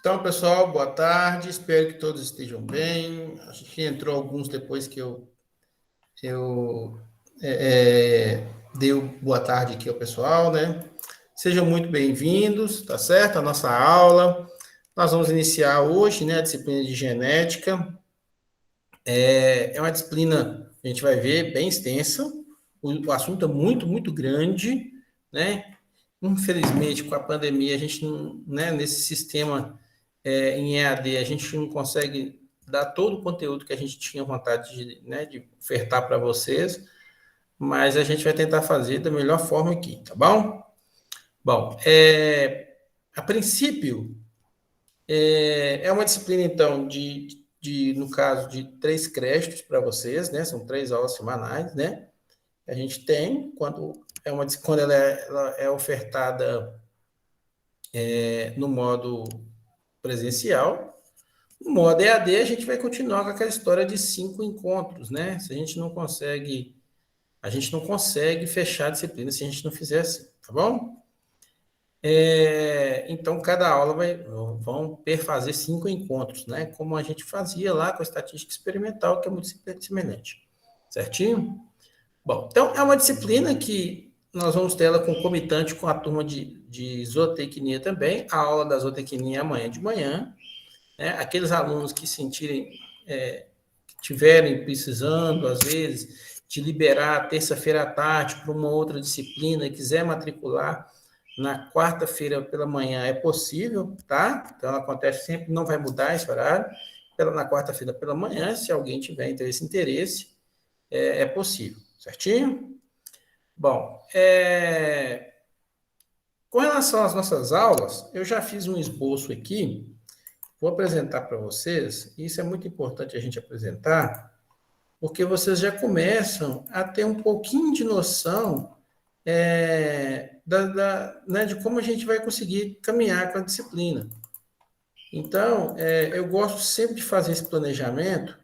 Então, pessoal, boa tarde. Espero que todos estejam bem. Acho que entrou alguns depois que eu dei boa tarde aqui ao pessoal, né? Sejam muito bem-vindos, tá certo? A nossa aula. Nós vamos iniciar hoje, né, a disciplina de genética. É uma disciplina, a gente vai ver, bem extensa. O assunto é muito, muito grande, né? Infelizmente, com a pandemia, a gente não, né, nesse sistema em EAD, a gente não consegue dar todo o conteúdo que a gente tinha vontade de, né, de ofertar para vocês, mas a gente vai tentar fazer da melhor forma aqui, tá bom? Bom, a princípio, é uma disciplina, então, no caso, de 3 créditos para vocês, né? São 3 aulas semanais, né? A gente tem, quando ela é ofertada no modo presencial. No modo EAD, a gente vai continuar com aquela história de 5 encontros, né? Se a gente não consegue fechar a disciplina se a gente não fizer assim, tá bom? Então, cada aula vão fazer 5 encontros, né? Como a gente fazia lá com a estatística experimental, que é muito semelhante. Certinho? Bom, então é uma disciplina que nós vamos ter ela concomitante com a turma de zootecnia também. A aula da zootecnia é amanhã de manhã. Né? Aqueles alunos que sentirem, que tiverem precisando, às vezes, de liberar terça-feira à tarde para uma outra disciplina e quiser matricular na quarta-feira pela manhã, é possível, tá? Então, acontece sempre, não vai mudar esse horário. Na quarta-feira pela manhã, se alguém tiver esse interesse, é possível, certinho? Bom, com relação às nossas aulas, eu já fiz um esboço aqui. Vou apresentar para vocês, e isso é muito importante a gente apresentar, porque vocês já começam a ter um pouquinho de noção né, de como a gente vai conseguir caminhar com a disciplina. Então, eu gosto sempre de fazer esse planejamento.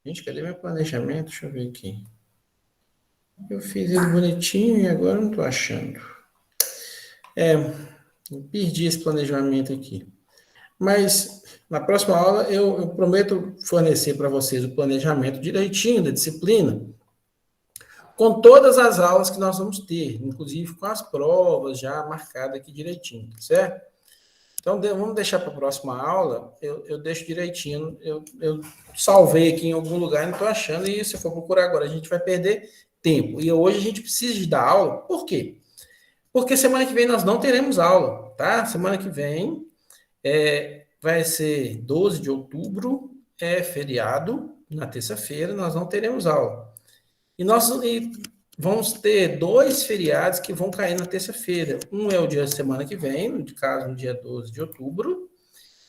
Gente, cadê meu planejamento? Deixa eu ver aqui. Eu fiz ele bonitinho e agora não estou achando. Eu perdi esse planejamento aqui. Mas na próxima aula eu prometo fornecer para vocês o planejamento direitinho da disciplina, com todas as aulas que nós vamos ter, inclusive com as provas já marcadas aqui direitinho, tá certo? Então vamos deixar para a próxima aula, eu deixo direitinho, eu salvei aqui em algum lugar, não estou achando, e se eu for procurar agora, a gente vai perder tempo. E hoje a gente precisa de dar aula, por quê? Porque semana que vem nós não teremos aula, tá? Semana que vem vai ser 12 de outubro, feriado, na terça-feira, nós não teremos aula. E vamos ter 2 feriados que vão cair na terça-feira. Um é o dia da semana que vem, no caso, no dia 12 de outubro,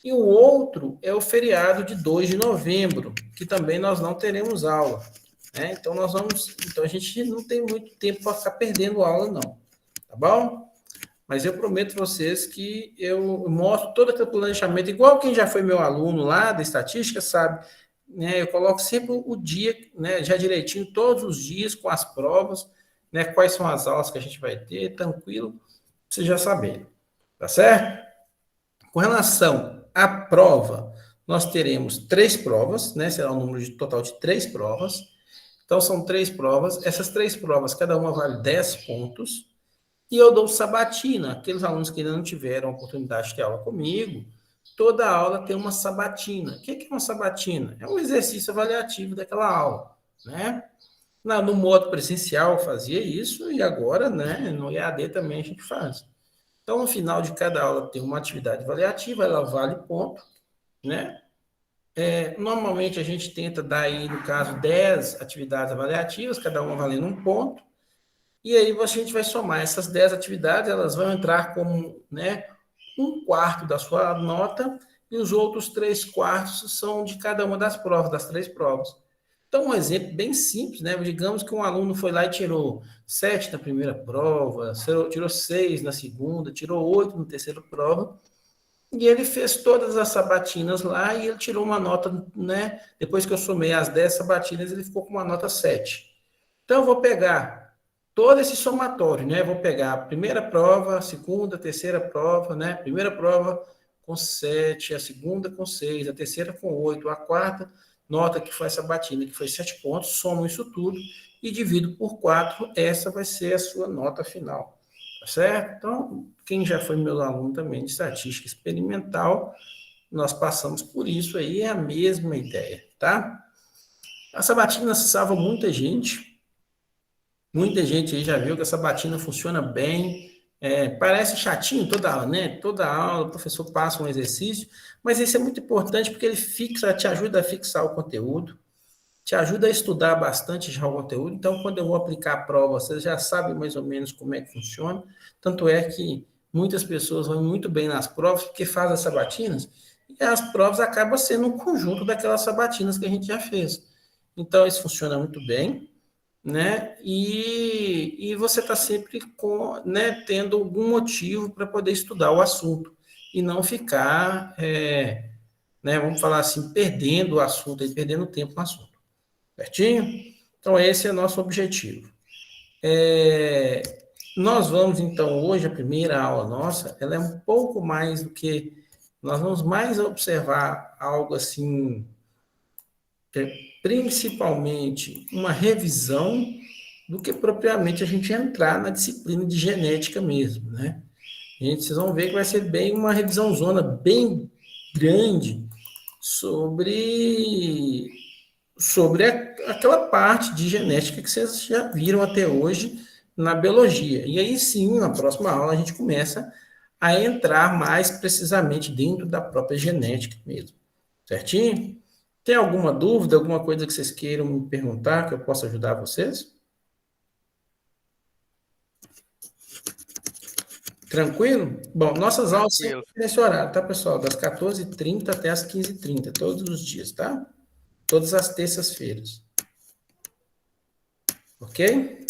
e o outro é o feriado de 2 de novembro, que também nós não teremos aula. Né? Então, a gente não tem muito tempo para ficar perdendo aula, não. Tá bom? Mas eu prometo a vocês que eu mostro todo aquele planejamento, igual quem já foi meu aluno lá da estatística, sabe? Né, eu coloco sempre o dia, né, já direitinho, todos os dias, com as provas, né, quais são as aulas que a gente vai ter, tranquilo, pra vocês já saberem. Tá certo? Com relação à prova, nós teremos 3 provas, né? Será um número total de 3 provas. Então, são 3 provas. Essas 3 provas, cada uma vale 10 pontos. E eu dou sabatina. Aqueles alunos que ainda não tiveram a oportunidade de ter aula comigo, toda aula tem uma sabatina. O que é uma sabatina? É um exercício avaliativo daquela aula, né? No modo presencial eu fazia isso e agora, né, no EAD também a gente faz. Então, no final de cada aula tem uma atividade avaliativa, ela vale ponto, né? Normalmente a gente tenta dar aí, no caso, 10 atividades avaliativas, cada uma valendo um ponto. E aí a gente vai somar essas 10 atividades, elas vão entrar como, né, 1/4 da sua nota, e os outros 3/4 são de cada uma das provas, das 3 provas. Então, um exemplo bem simples, né? Digamos que um aluno foi lá e tirou 7 na primeira prova, tirou 6 na segunda, tirou 8 na terceira prova, e ele fez todas as sabatinas lá e ele tirou uma nota, né? Depois que eu somei as 10 sabatinas, ele ficou com uma nota 7. Então, eu vou pegar todo esse somatório, né? Vou pegar a primeira prova, a segunda, a terceira prova, né? Primeira prova com 7, a segunda com 6, a terceira com 8, a quarta, nota que foi essa sabatina, que foi 7 pontos, somo isso tudo e divido por 4, essa vai ser a sua nota final, tá certo? Então, quem já foi meu aluno também de estatística experimental, nós passamos por isso aí, é a mesma ideia, tá? A sabatina salva muita gente aí já viu que a sabatina funciona bem, parece chatinho toda aula, né? Toda aula o professor passa um exercício, mas isso é muito importante porque ele fixa, te ajuda a fixar o conteúdo, te ajuda a estudar bastante já o conteúdo. Então, quando eu vou aplicar a prova, você já sabe mais ou menos como é que funciona. Tanto é que muitas pessoas vão muito bem nas provas porque fazem as sabatinas e as provas acabam sendo um conjunto daquelas sabatinas que a gente já fez. Então, isso funciona muito bem, né? E você está sempre tendo algum motivo para poder estudar o assunto e não ficar, vamos falar assim, perdendo o assunto e perdendo tempo no assunto. Certinho? Então, esse é o nosso objetivo. Nós vamos, então, hoje, a primeira aula nossa, ela é um pouco mais do que... Nós vamos mais observar algo assim, principalmente uma revisão do que propriamente a gente entrar na disciplina de genética mesmo, né? Vocês vão ver que vai ser bem uma revisãozona bem grande sobre aquela parte de genética que vocês já viram até hoje na biologia. E aí sim, na próxima aula, a gente começa a entrar mais precisamente dentro da própria genética mesmo. Certinho? Tem alguma dúvida, alguma coisa que vocês queiram me perguntar que eu possa ajudar vocês? Tranquilo? Bom, nossas aulas sempre nesse horário, tá, pessoal? Das 14h30 até as 15h30, todos os dias, tá? Todas as terças-feiras. Ok?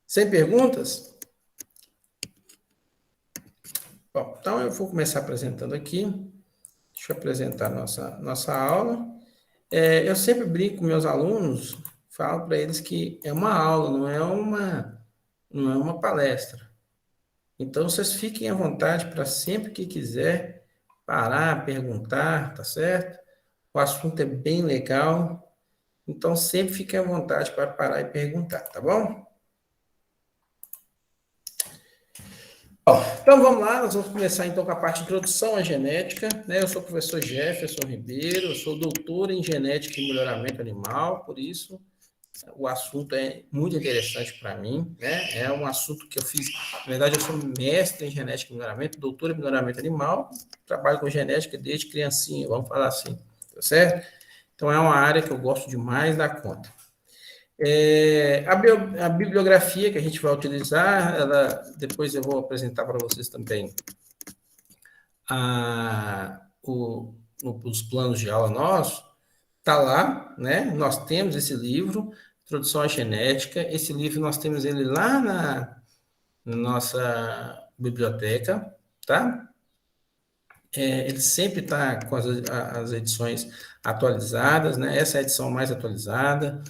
Sem perguntas? Bom, então eu vou começar apresentando aqui. Deixa eu apresentar nossa aula. Eu sempre brinco com meus alunos, falo para eles que é uma aula, não é uma palestra. Então, vocês fiquem à vontade para sempre que quiser parar, perguntar, tá certo? O assunto é bem legal, então sempre fiquem à vontade para parar e perguntar, tá bom? Bom, então vamos lá, nós vamos começar então com a parte de introdução à genética, né? Eu sou o professor Jefferson Ribeiro, eu sou doutor em genética e melhoramento animal, por isso o assunto é muito interessante para mim, né? É um assunto que eu fiz, na verdade eu sou mestre em genética e melhoramento, doutor em melhoramento animal, trabalho com genética desde criancinha, vamos falar assim, tá certo? Então é uma área que eu gosto demais da conta. A bibliografia que a gente vai utilizar, depois eu vou apresentar para vocês também os planos de aula nossos, está lá, né? Nós temos esse livro, Introdução à Genética. Esse livro nós temos ele lá na nossa biblioteca, tá? Ele sempre está com as edições atualizadas, né? Essa é a edição mais atualizada,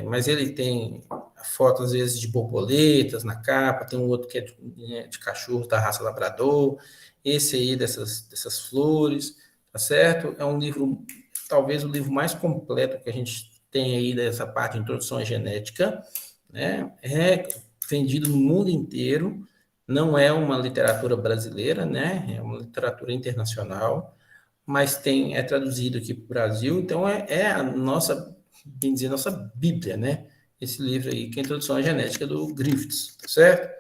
mas ele tem fotos, às vezes, de borboletas na capa, tem um outro que é de cachorro da raça labrador, esse aí dessas flores, tá certo? É um livro, talvez o livro mais completo que a gente tem aí dessa parte de introdução à genética, né? É vendido no mundo inteiro, não é uma literatura brasileira, né? É uma literatura internacional, mas é traduzido aqui para o Brasil, então é a nossa, bem dizer, nossa Bíblia, né? Esse livro aí, que é a Introdução à Genética do Griffiths, tá certo?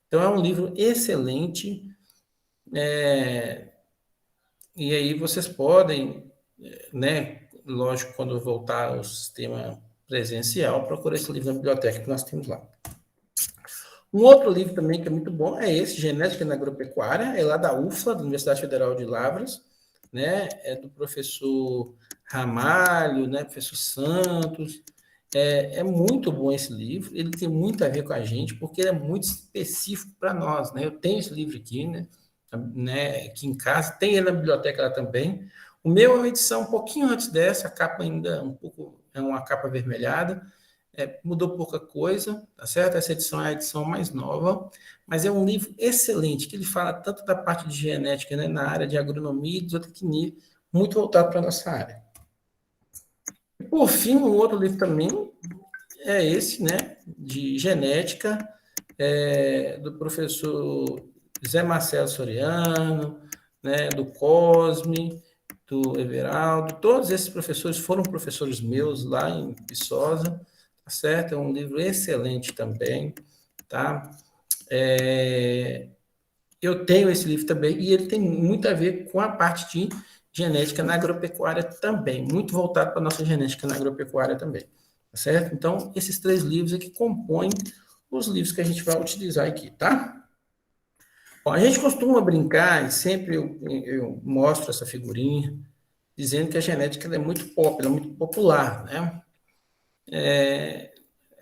Então é um livro excelente, e aí vocês podem, né? Lógico, quando voltar ao sistema presencial, procurar esse livro na biblioteca que nós temos lá. Um outro livro também que é muito bom é esse, Genética na Agropecuária, é lá da UFLA, da Universidade Federal de Lavras, né? É do professor Ramalho, né? Professor Santos. É muito bom esse livro, ele tem muito a ver com a gente, porque ele é muito específico para nós, né? Eu tenho esse livro aqui, né? Aqui em casa, tem ele na biblioteca lá também. O meu é uma edição um pouquinho antes dessa, a capa ainda um pouco, é uma capa avermelhada, mudou pouca coisa, tá certo? Essa edição é a edição mais nova, mas é um livro excelente, que ele fala tanto da parte de genética, né, na área de agronomia e de zootecnia, muito voltado para a nossa área. E, por fim, um outro livro também é esse, né, de genética, do professor Zé Marcelo Soriano, né, do Cosme, do Everaldo. Todos esses professores foram professores meus lá em Viçosa, tá certo? É um livro excelente também, tá? Eu tenho esse livro também e ele tem muito a ver com a parte de genética na agropecuária também, muito voltado para a nossa genética na agropecuária também, tá certo? Então, esses 3 livros aqui compõem os livros que a gente vai utilizar aqui, tá? Bom, a gente costuma brincar, e sempre eu mostro essa figurinha, dizendo que a genética ela é muito pop, ela é muito popular, né?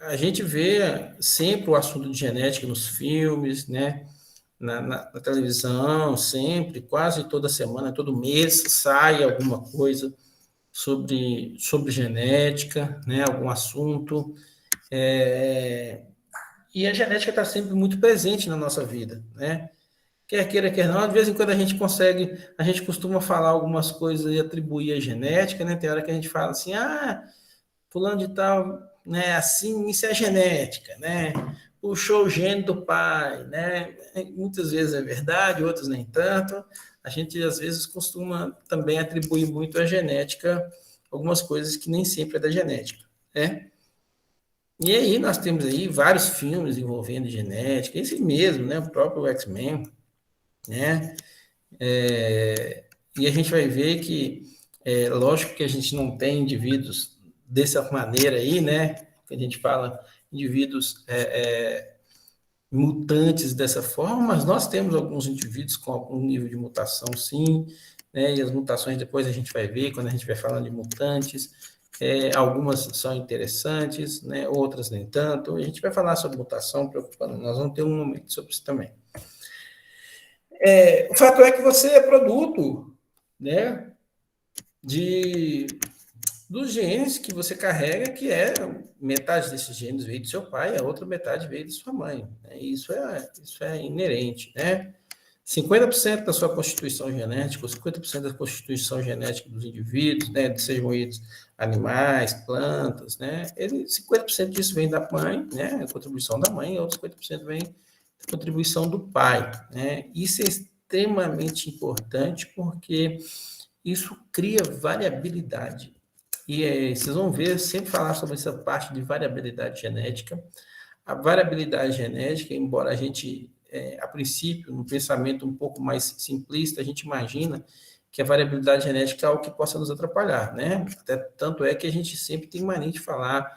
A gente vê sempre o assunto de genética nos filmes, né? Na televisão, sempre, quase toda semana, todo mês, sai alguma coisa sobre genética, né? Algum assunto. E a genética está sempre muito presente na nossa vida, né? Quer queira, quer não, de vez em quando a gente consegue, a gente costuma falar algumas coisas e atribuir a genética, né? Tem hora que a gente fala assim, fulano de tal, né? Assim, isso é genética, né? Puxou o gene do pai, né? Muitas vezes é verdade, outras nem tanto. A gente, às vezes, costuma também atribuir muito à genética algumas coisas que nem sempre é da genética, né? E aí nós temos aí vários filmes envolvendo genética, esse mesmo, né? O próprio X-Men, né? E a gente vai ver que, lógico que a gente não tem indivíduos dessa maneira aí, né? Que a gente fala indivíduos mutantes dessa forma, mas nós temos alguns indivíduos com algum nível de mutação, sim, né? E as mutações depois a gente vai ver quando a gente vai falando de mutantes. Algumas são interessantes, né? Outras nem tanto. A gente vai falar sobre mutação, preocupando. Nós vamos ter um momento sobre isso também. O fato é que você é produto, né, dos genes que você carrega, que metade desses genes veio do seu pai, a outra metade veio de sua mãe. Né? Isso é inerente, né? 50% da sua constituição genética, ou 50% da constituição genética dos indivíduos, né, sejam eles animais, plantas, né, 50% disso vem da mãe, né, a contribuição da mãe, e outros 50% vem da contribuição do pai, né. Isso é extremamente importante porque isso cria variabilidade. E vocês vão ver, sempre falar sobre essa parte de variabilidade genética. A variabilidade genética, embora a gente, a princípio, no pensamento um pouco mais simplista, a gente imagina que a variabilidade genética é algo que possa nos atrapalhar, né? Até, tanto é que a gente sempre tem mania de falar,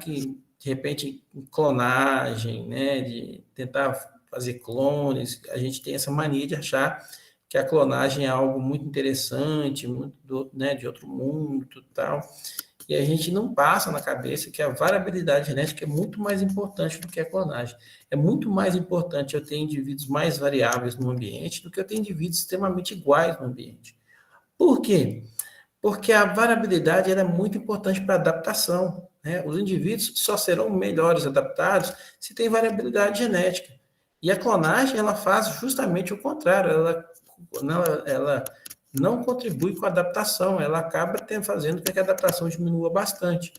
que de repente clonagem, né? De tentar fazer clones, a gente tem essa mania de achar que a clonagem é algo muito interessante, muito né, de outro mundo, tal. E a gente não passa na cabeça que a variabilidade genética é muito mais importante do que a clonagem. É muito mais importante eu ter indivíduos mais variáveis no ambiente do que eu ter indivíduos extremamente iguais no ambiente. Por quê? Porque a variabilidade é muito importante para a adaptação. Né? Os indivíduos só serão melhores adaptados se tem variabilidade genética. E a clonagem, ela faz justamente o contrário. Ela não contribui com a adaptação, ela acaba fazendo com que a adaptação diminua bastante.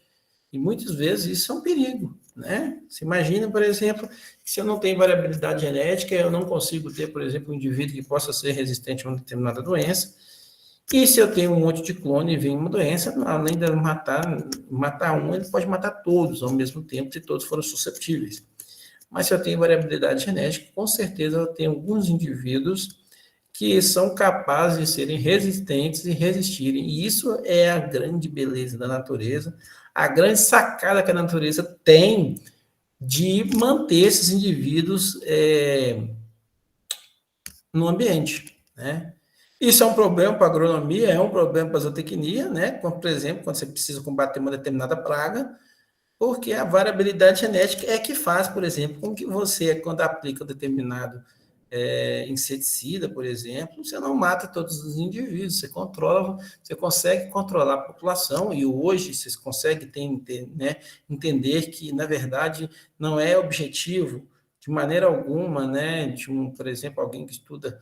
E muitas vezes isso é um perigo, né? Você imagina, por exemplo, que se eu não tenho variabilidade genética, eu não consigo ter, por exemplo, um indivíduo que possa ser resistente a uma determinada doença. E se eu tenho um monte de clone e vem uma doença, além de matar um, ele pode matar todos ao mesmo tempo, se todos forem susceptíveis. Mas se eu tenho variabilidade genética, com certeza eu tenho alguns indivíduos que são capazes de serem resistentes e resistirem. E isso é a grande beleza da natureza, a grande sacada que a natureza tem de manter esses indivíduos no ambiente, né? Isso é um problema para a agronomia, é um problema para a zootecnia, né? Como, por exemplo, quando você precisa combater uma determinada praga, porque a variabilidade genética é que faz, por exemplo, com que você, quando aplica um determinado inseticida, por exemplo, você não mata todos os indivíduos, você controla, você consegue controlar a população, e hoje você consegue né, entender que, na verdade, não é objetivo, de maneira alguma, né, por exemplo, alguém que estuda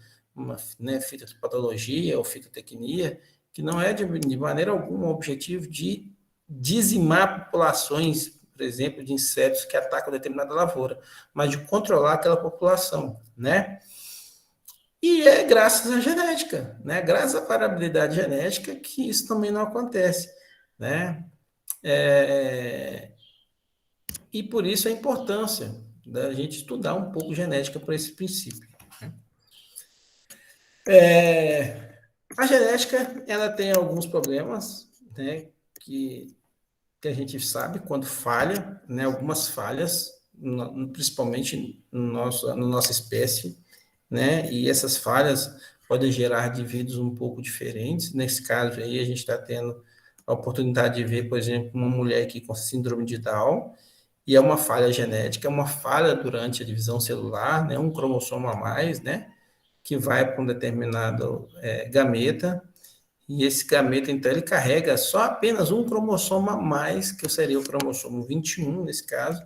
né, fitopatologia ou fitotecnia, que não é de maneira alguma o objetivo de dizimar populações, por exemplo, de insetos que atacam determinada lavoura, mas de controlar aquela população, né? E é graças à genética, né? Graças à variabilidade genética que isso também não acontece, né? E por isso a importância da gente estudar um pouco genética por esse princípio. A genética, ela tem alguns problemas, né? Que a gente sabe quando falha, né? Algumas falhas, principalmente no nossa espécie, né? E essas falhas podem gerar indivíduos um pouco diferentes. Nesse caso aí, a gente está tendo a oportunidade de ver, por exemplo, uma mulher aqui com síndrome de Down, e é uma falha genética, é uma falha durante a divisão celular, né? Um cromossomo a mais, né? Que vai para um determinado gameta, e esse gameta, então, ele carrega só apenas um cromossomo a mais, que seria o cromossomo 21, nesse caso,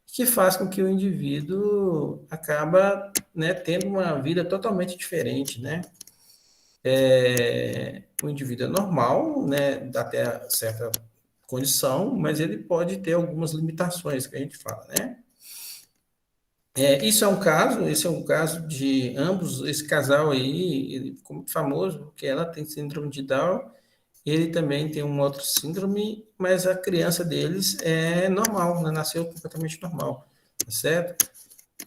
que faz com que o indivíduo acaba, né, tendo uma vida totalmente diferente, né? O indivíduo é normal, né, até certa condição, mas ele pode ter algumas limitações que a gente fala, né? Esse é um caso de ambos, esse casal aí, ele ficou muito famoso, porque ela tem síndrome de Down, ele também tem uma outra síndrome, mas a criança deles é normal, né? Nasceu completamente normal, tá certo?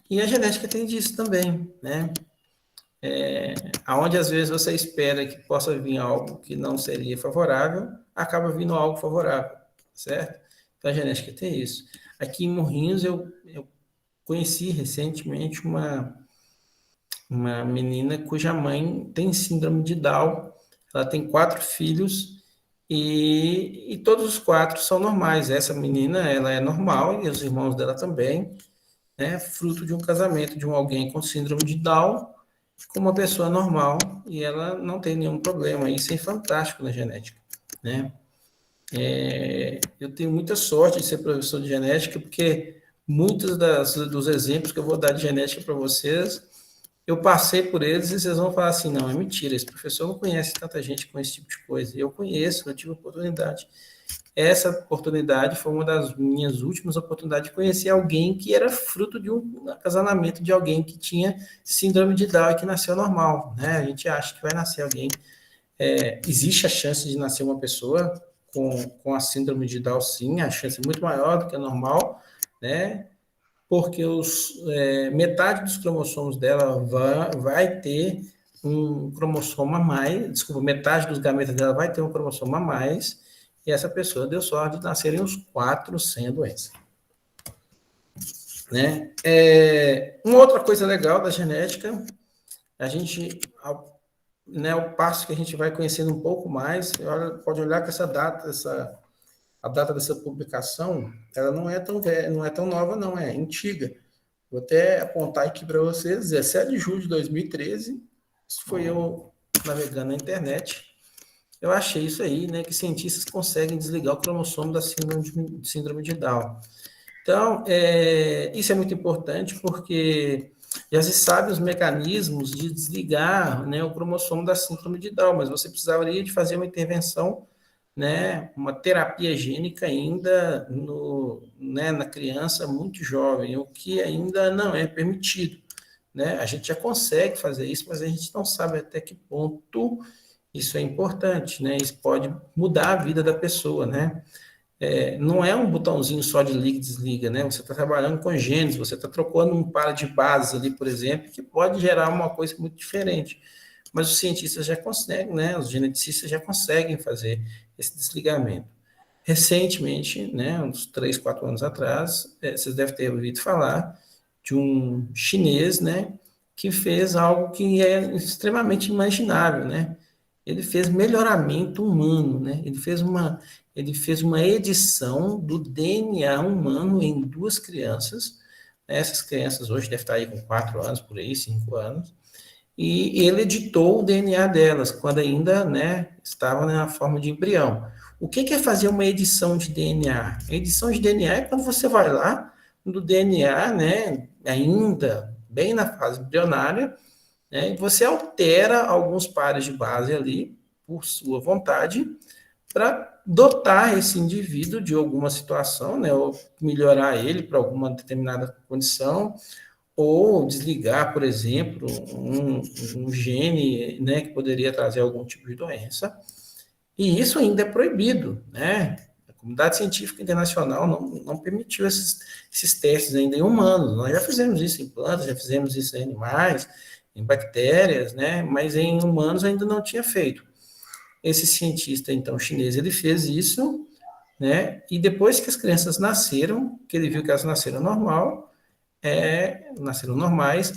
E a genética tem disso também, né? Aonde às vezes você espera que possa vir algo que não seria favorável, acaba vindo algo favorável, certo? Então a genética tem isso. Aqui em Morrinhos eu conheci recentemente uma menina cuja mãe tem síndrome de Down. Ela tem 4 filhos e todos os 4 são normais. Essa menina, ela é normal e os irmãos dela também, né? Fruto de um casamento de alguém com síndrome de Down com uma pessoa normal e ela não tem nenhum problema. Isso é fantástico na genética, né? Eu tenho muita sorte de ser professor de genética porque muitos dos exemplos que eu vou dar de genética para vocês eu passei por eles e vocês vão falar assim, não, é mentira, esse professor não conhece tanta gente com esse tipo de coisa. Eu conheço, eu tive oportunidade. Essa oportunidade foi uma das minhas últimas oportunidades de conhecer alguém que era fruto de um acasalamento de alguém que tinha síndrome de Down e que nasceu normal, né? A gente acha que vai nascer alguém. Existe a chance de nascer uma pessoa com a síndrome de Down, sim, a chance é muito maior do que a normal, né? Porque metade dos cromossomos dela vai ter um cromossomo a mais, desculpa, metade dos gametas dela vai ter um cromossomo a mais, e essa pessoa deu sorte de nascerem os 4 sem a doença. Né? Uma outra coisa legal da genética, a gente, ao passo que a gente vai conhecendo um pouco mais, pode olhar que essa data, a data dessa publicação, ela não é tão velha, não é tão nova, não, é antiga. Vou até apontar aqui para vocês, 17 de julho de 2013, isso foi eu navegando na internet, eu achei isso aí, né, que cientistas conseguem desligar o cromossomo da síndrome de Down. Então, isso é muito importante porque já se sabe os mecanismos de desligar, né, o cromossomo da síndrome de Down, mas você precisaria de fazer uma intervenção, né, uma terapia gênica ainda na criança muito jovem, o que ainda não é permitido. Né? A gente já consegue fazer isso, mas a gente não sabe até que ponto isso é importante. Né? Isso pode mudar a vida da pessoa. Né? Não é um botãozinho só de liga e desliga. Né? Você está trabalhando com genes, você está trocando um par de bases ali, por exemplo, que pode gerar uma coisa muito diferente. Mas os cientistas já conseguem, né? Os geneticistas já conseguem fazer esse desligamento. Recentemente, né, uns 3, 4 anos atrás, vocês devem ter ouvido falar de um chinês, né, que fez algo que é extremamente imaginável, né? Ele fez melhoramento humano, né? Ele fez uma edição do DNA humano em 2 crianças, Essas crianças hoje devem estar aí com 4 anos, por aí, 5 anos, e ele editou o DNA delas, quando ainda, né, estava na forma de embrião. O que é fazer uma edição de DNA? A edição de DNA é quando você vai lá no DNA, né, ainda bem na fase embrionária, né, e você altera alguns pares de base ali, por sua vontade, para dotar esse indivíduo de alguma situação, né, ou melhorar ele para alguma determinada condição, ou desligar, por exemplo, um gene, né, que poderia trazer algum tipo de doença. E isso ainda é proibido, né? A comunidade científica internacional não permitiu esses testes ainda em humanos. Nós já fizemos isso em plantas, já fizemos isso em animais, em bactérias, né? Mas em humanos ainda não tinha feito. Esse cientista, então, chinês, ele fez isso, né? E depois que as crianças nasceram, que ele viu que elas nasceram normais,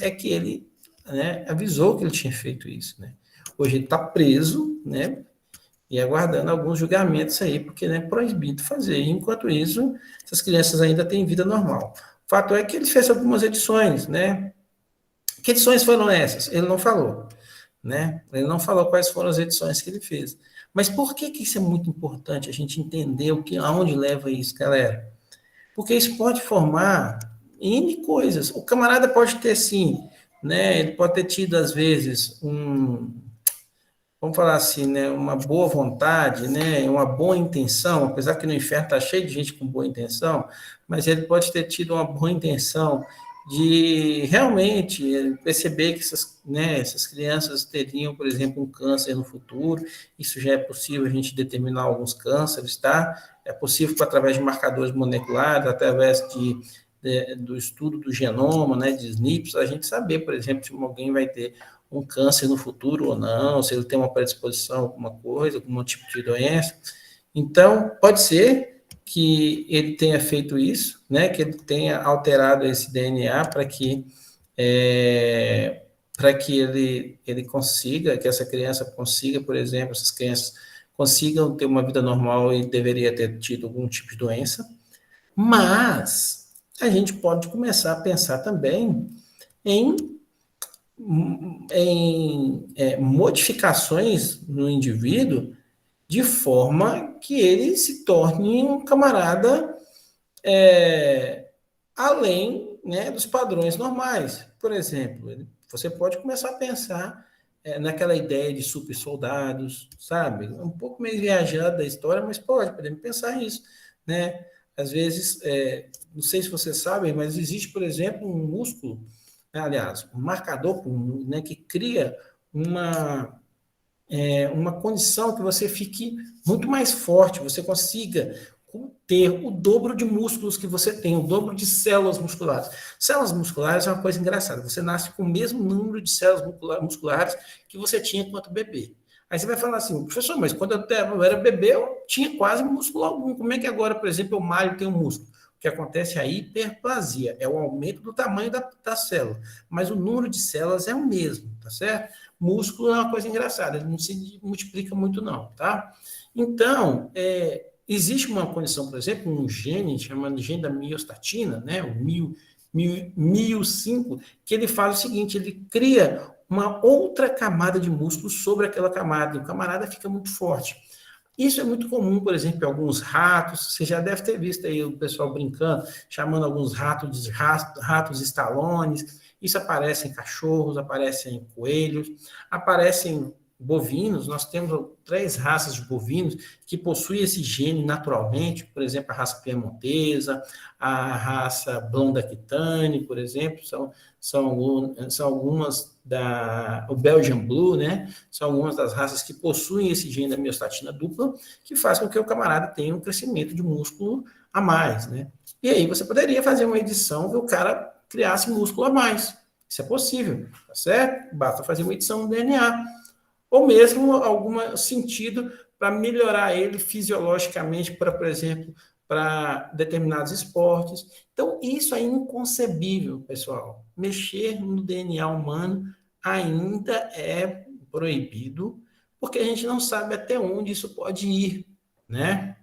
é que ele, né, avisou que ele tinha feito isso, né? Hoje ele está preso, né? E aguardando alguns julgamentos aí, porque é, né, proibido fazer. E, enquanto isso, essas crianças ainda têm vida normal. O fato é que ele fez algumas edições, né? Que edições foram essas? Ele não falou, né? Ele não falou quais foram as edições que ele fez. Mas por que isso é muito importante a gente entender aonde leva isso, galera? Porque isso pode formar N coisas. O camarada pode ter, sim, né? Ele pode ter tido, às vezes, vamos falar assim, né? Uma boa vontade, né? Uma boa intenção, apesar que no inferno está cheio de gente com boa intenção, mas ele pode ter tido uma boa intenção de realmente perceber que essas crianças teriam, por exemplo, um câncer no futuro. Isso já é possível a gente determinar alguns cânceres, tá? É possível através de marcadores moleculares, através do estudo do genoma, né, de SNPs, a gente saber, por exemplo, se alguém vai ter um câncer no futuro ou não, se ele tem uma predisposição a alguma coisa, algum tipo de doença. Então, pode ser que ele tenha feito isso, né, que ele tenha alterado esse DNA para que ele consiga, que essa criança consiga, por exemplo, essas crianças consigam ter uma vida normal e deveria ter tido algum tipo de doença, mas a gente pode começar a pensar também em modificações no indivíduo de forma que ele se torne um camarada além, né, dos padrões normais. Por exemplo, você pode começar a pensar naquela ideia de super soldados, sabe? Um pouco meio viajada da história, mas podemos pensar nisso, né? Às vezes, não sei se vocês sabem, mas existe, por exemplo, um músculo, né, aliás, um marcador, né, que cria uma condição que você fique muito mais forte, você consiga ter o dobro de músculos que você tem, o dobro de células musculares. Células musculares é uma coisa engraçada, você nasce com o mesmo número de células musculares que você tinha enquanto bebê. Aí você vai falar assim, professor, mas quando eu era bebê, eu tinha quase músculo algum. Como é que agora, por exemplo, eu malho e tenho músculo? O que acontece é a hiperplasia, é o aumento do tamanho da célula, mas o número de células é o mesmo, tá certo? Músculo é uma coisa engraçada, ele não se multiplica muito não, tá? Então, existe uma condição, por exemplo, um gene chamado gene da miostatina, né, o MIO5, que ele faz o seguinte, ele cria uma outra camada de músculo sobre aquela camada, e o camarada fica muito forte. Isso é muito comum, por exemplo, em alguns ratos, você já deve ter visto aí o pessoal brincando, chamando alguns ratos de ratos estalones, isso aparece em cachorros, aparece em coelhos, aparece em bovinos, nós temos 3 raças de bovinos que possuem esse gene naturalmente, por exemplo, a raça piemontesa, a raça blonda aquitane, por exemplo, são algumas o Belgian Blue, né? São algumas das raças que possuem esse gene da miostatina dupla, que faz com que o camarada tenha um crescimento de músculo a mais, né? E aí você poderia fazer uma edição que o cara criasse músculo a mais. Isso é possível, tá certo? Basta fazer uma edição no DNA. Ou mesmo algum sentido para melhorar ele fisiologicamente, por exemplo, para determinados esportes. Então, isso é inconcebível, pessoal. Mexer no DNA humano ainda é proibido, porque a gente não sabe até onde isso pode ir, né?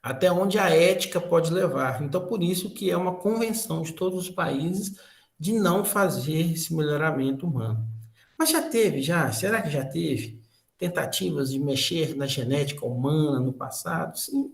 até onde a ética pode levar. Então, por isso que é uma convenção de todos os países de não fazer esse melhoramento humano. Mas já teve, já? Será que já teve tentativas de mexer na genética humana no passado? Sim,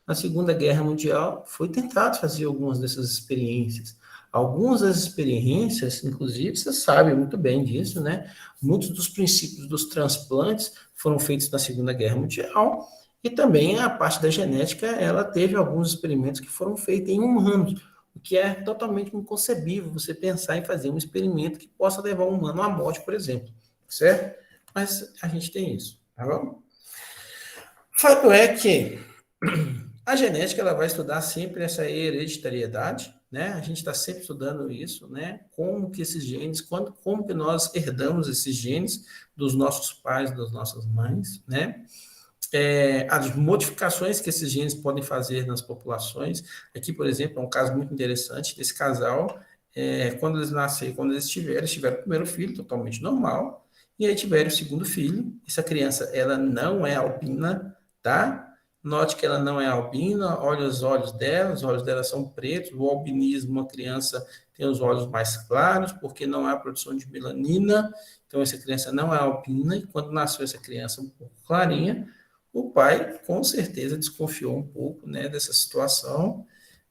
na Segunda Guerra Mundial foi tentado fazer algumas dessas experiências. Algumas das experiências, inclusive, você sabe muito bem disso, né? Muitos dos princípios dos transplantes foram feitos na Segunda Guerra Mundial e também a parte da genética, ela teve alguns experimentos que foram feitos em humanos, o que é totalmente inconcebível você pensar em fazer um experimento que possa levar um humano à morte, por exemplo, certo? Mas a gente tem isso, tá bom? Fato é que a genética ela vai estudar sempre essa hereditariedade, né? A gente está sempre estudando isso, né? Como que esses genes, como que nós herdamos esses genes dos nossos pais, das nossas mães, né? As modificações que esses genes podem fazer nas populações. Aqui, por exemplo, é um caso muito interessante desse casal. Quando eles nasceram, quando eles tiveram o primeiro filho, totalmente normal, e aí tiveram o segundo filho. Essa criança, ela não é albina, tá? Note que ela não é albina, olha os olhos dela são pretos, o albinismo, uma criança tem os olhos mais claros, porque não há produção de melanina, então essa criança não é albina, e quando nasceu essa criança um pouco clarinha, o pai, com certeza, desconfiou um pouco, né, dessa situação,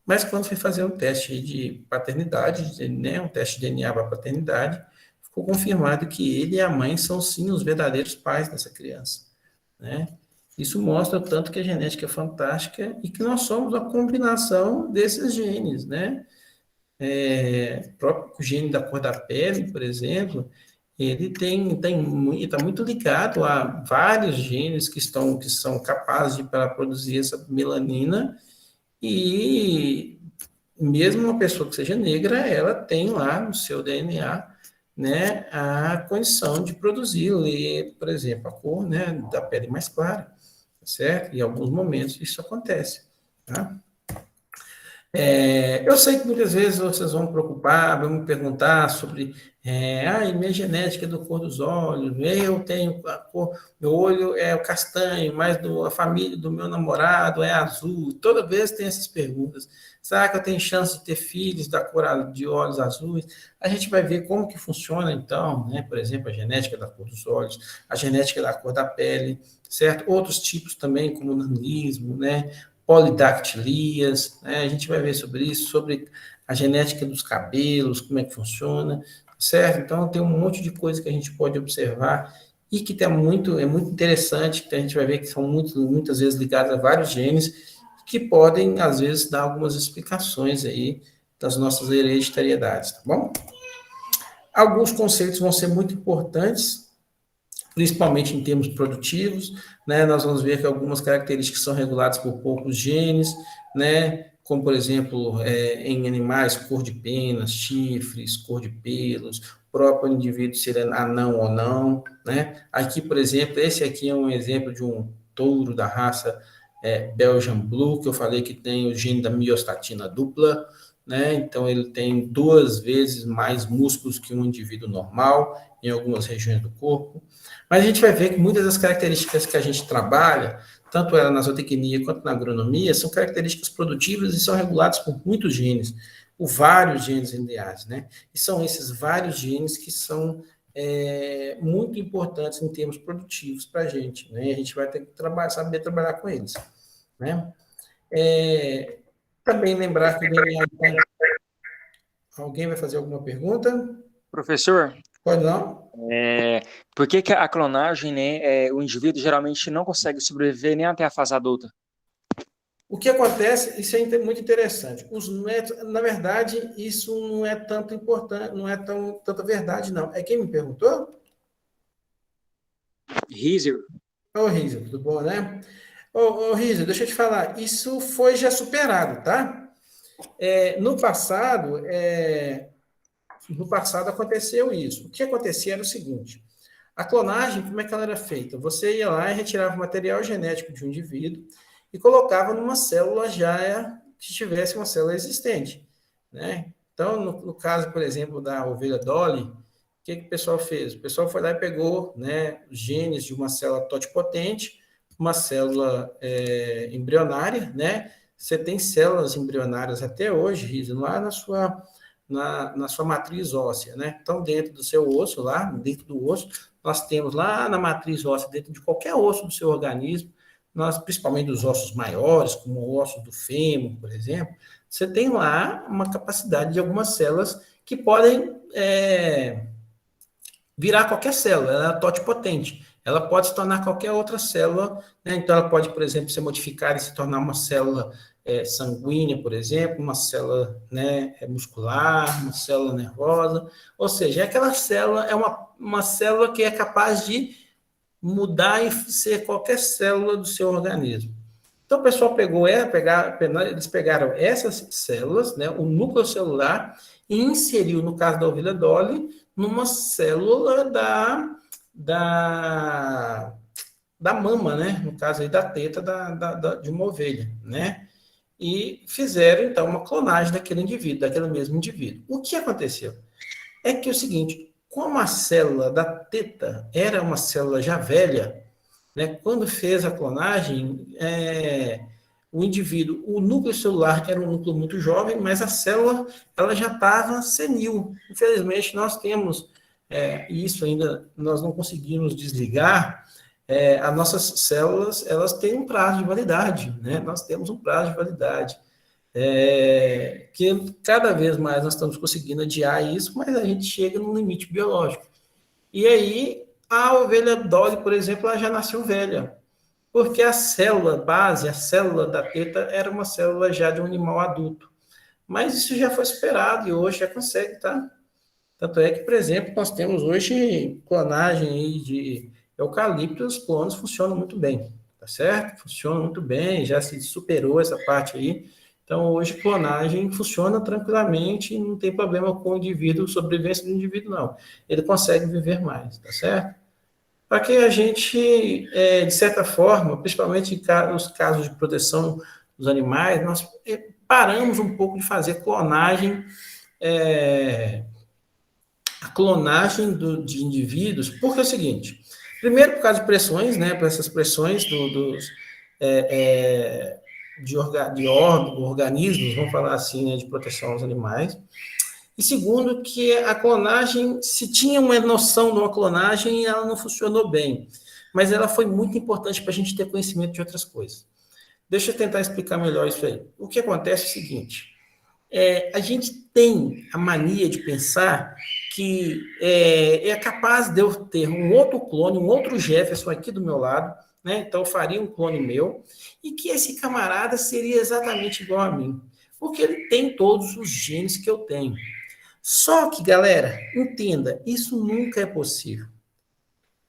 mas quando foi fazer um teste de paternidade, né, um teste de DNA para paternidade, ficou confirmado que ele e a mãe são, sim, os verdadeiros pais dessa criança, né? Isso mostra o tanto que a genética é fantástica e que nós somos a combinação desses genes, né? O próprio gene da cor da pele, por exemplo, ele está muito ligado a vários genes que são capazes para produzir essa melanina, e mesmo uma pessoa que seja negra, ela tem lá no seu DNA, né, a condição de produzir, por exemplo, a cor, né, da pele mais clara, certo? Em alguns momentos isso acontece, tá? Eu sei que muitas vezes vocês vão me preocupar, vão me perguntar sobre, minha genética é do cor dos olhos, eu tenho a cor, meu olho é o castanho, mas a família do meu namorado é azul. Toda vez tem essas perguntas. Será que eu tenho chance de ter filhos da cor de olhos azuis? A gente vai ver como que funciona, então, né? Por exemplo, a genética da cor dos olhos, a genética da cor da pele, certo? Outros tipos também, como o nanismo, né? Polidactilias, né? A gente vai ver sobre isso, sobre a genética dos cabelos, como é que funciona, certo? Então, tem um monte de coisa que a gente pode observar e que é muito interessante, que a gente vai ver que são muitas vezes ligadas a vários genes, que podem, às vezes, dar algumas explicações aí das nossas hereditariedades, tá bom? Alguns conceitos vão ser muito importantes, principalmente em termos produtivos, né? Nós vamos ver que algumas características são reguladas por poucos genes, né? Como, por exemplo, em animais, cor de penas, chifres, cor de pelos, próprio indivíduo ser anão ou não, né? Aqui, por exemplo, esse aqui é um exemplo de um touro da raça Belgian Blue, que eu falei que tem o gene da miostatina dupla, né? Então, ele tem 2 vezes mais músculos que um indivíduo normal em algumas regiões do corpo. Mas a gente vai ver que muitas das características que a gente trabalha, tanto ela na zootecnia quanto na agronomia, são características produtivas e são reguladas por muitos genes, por vários genes lineares, né? E são esses vários genes que são muito importantes em termos produtivos para a gente, né? E a gente vai ter que saber trabalhar com eles, né? Também lembrar que o DNA... Alguém vai fazer alguma pergunta? Professor, Pode não? por que que a clonagem, né, o indivíduo geralmente não consegue sobreviver nem até a fase adulta? O que acontece, isso é muito interessante. Os métodos, na verdade, isso não é tanto importante, não é tanta verdade, não. É quem me perguntou? Rizer. Ô, Rizzo, tudo bom, né? Ô, Rizzo, deixa eu te falar, isso foi já superado, tá? No passado aconteceu isso. O que acontecia era o seguinte: a clonagem, como é que ela era feita? Você ia lá e retirava o material genético de um indivíduo e colocava numa célula já que tivesse uma célula existente, né? Então, no caso, por exemplo, da ovelha Dolly, o que o pessoal fez? O pessoal foi lá e pegou, né, os genes de uma célula totipotente, uma célula embrionária, né? Você tem células embrionárias até hoje, Risa, lá na sua matriz óssea, né? Então, dentro do seu osso, lá dentro do osso, nós temos lá na matriz óssea, dentro de qualquer osso do seu organismo, nós, principalmente dos ossos maiores, como o osso do fêmur, por exemplo, você tem lá uma capacidade de algumas células que podem virar qualquer célula, ela é totipotente. Ela pode se tornar qualquer outra célula, né? Então, ela pode, por exemplo, ser modificada e se tornar uma célula sanguínea, por exemplo, uma célula, né, muscular, uma célula nervosa. Ou seja, aquela célula é uma célula que é capaz de mudar e ser qualquer célula do seu organismo. Então, o pessoal eles pegaram essas células, né, o núcleo celular, e inseriu, no caso da ovelha Dolly, numa célula da mama, né, no caso aí da teta de uma ovelha, né, e fizeram, então, uma clonagem daquele mesmo indivíduo. O que aconteceu? É que é o seguinte, como a célula da teta era uma célula já velha, né, quando fez a clonagem, o indivíduo, o núcleo celular era um núcleo muito jovem, mas a célula ela já estava senil. Infelizmente, nós temos isso ainda, nós não conseguimos desligar. As nossas células, elas têm um prazo de validade, né? Nós temos um prazo de validade. Que cada vez mais nós estamos conseguindo adiar isso, mas a gente chega no limite biológico. E aí, a ovelha Dolly, por exemplo, ela já nasceu velha, porque a célula base, a célula da teta, era uma célula já de um animal adulto. Mas isso já foi superado e hoje já consegue, tá? Tanto é que, por exemplo, nós temos hoje clonagem aí de eucalipto, os clones funcionam muito bem, tá certo? Funcionam muito bem, já se superou essa parte aí. Então, hoje, clonagem funciona tranquilamente, não tem problema com o indivíduo, sobrevivência do indivíduo, não. Ele consegue viver mais, tá certo? Para que a gente, de certa forma, principalmente nos casos de proteção dos animais, nós paramos um pouco de fazer clonagem, a clonagem de indivíduos, porque é o seguinte, primeiro por causa de pressões, né, por essas pressões de organismos, vamos falar assim, né, de proteção aos animais, e segundo, que a clonagem, se tinha uma noção de uma clonagem, ela não funcionou bem. Mas ela foi muito importante para a gente ter conhecimento de outras coisas. Deixa eu tentar explicar melhor isso aí. O que acontece é o seguinte: a gente tem a mania de pensar que é capaz de eu ter um outro clone, um outro Jefferson aqui do meu lado, né? Então eu faria um clone meu, e que esse camarada seria exatamente igual a mim, porque ele tem todos os genes que eu tenho. Só que, galera, entenda, isso nunca é possível.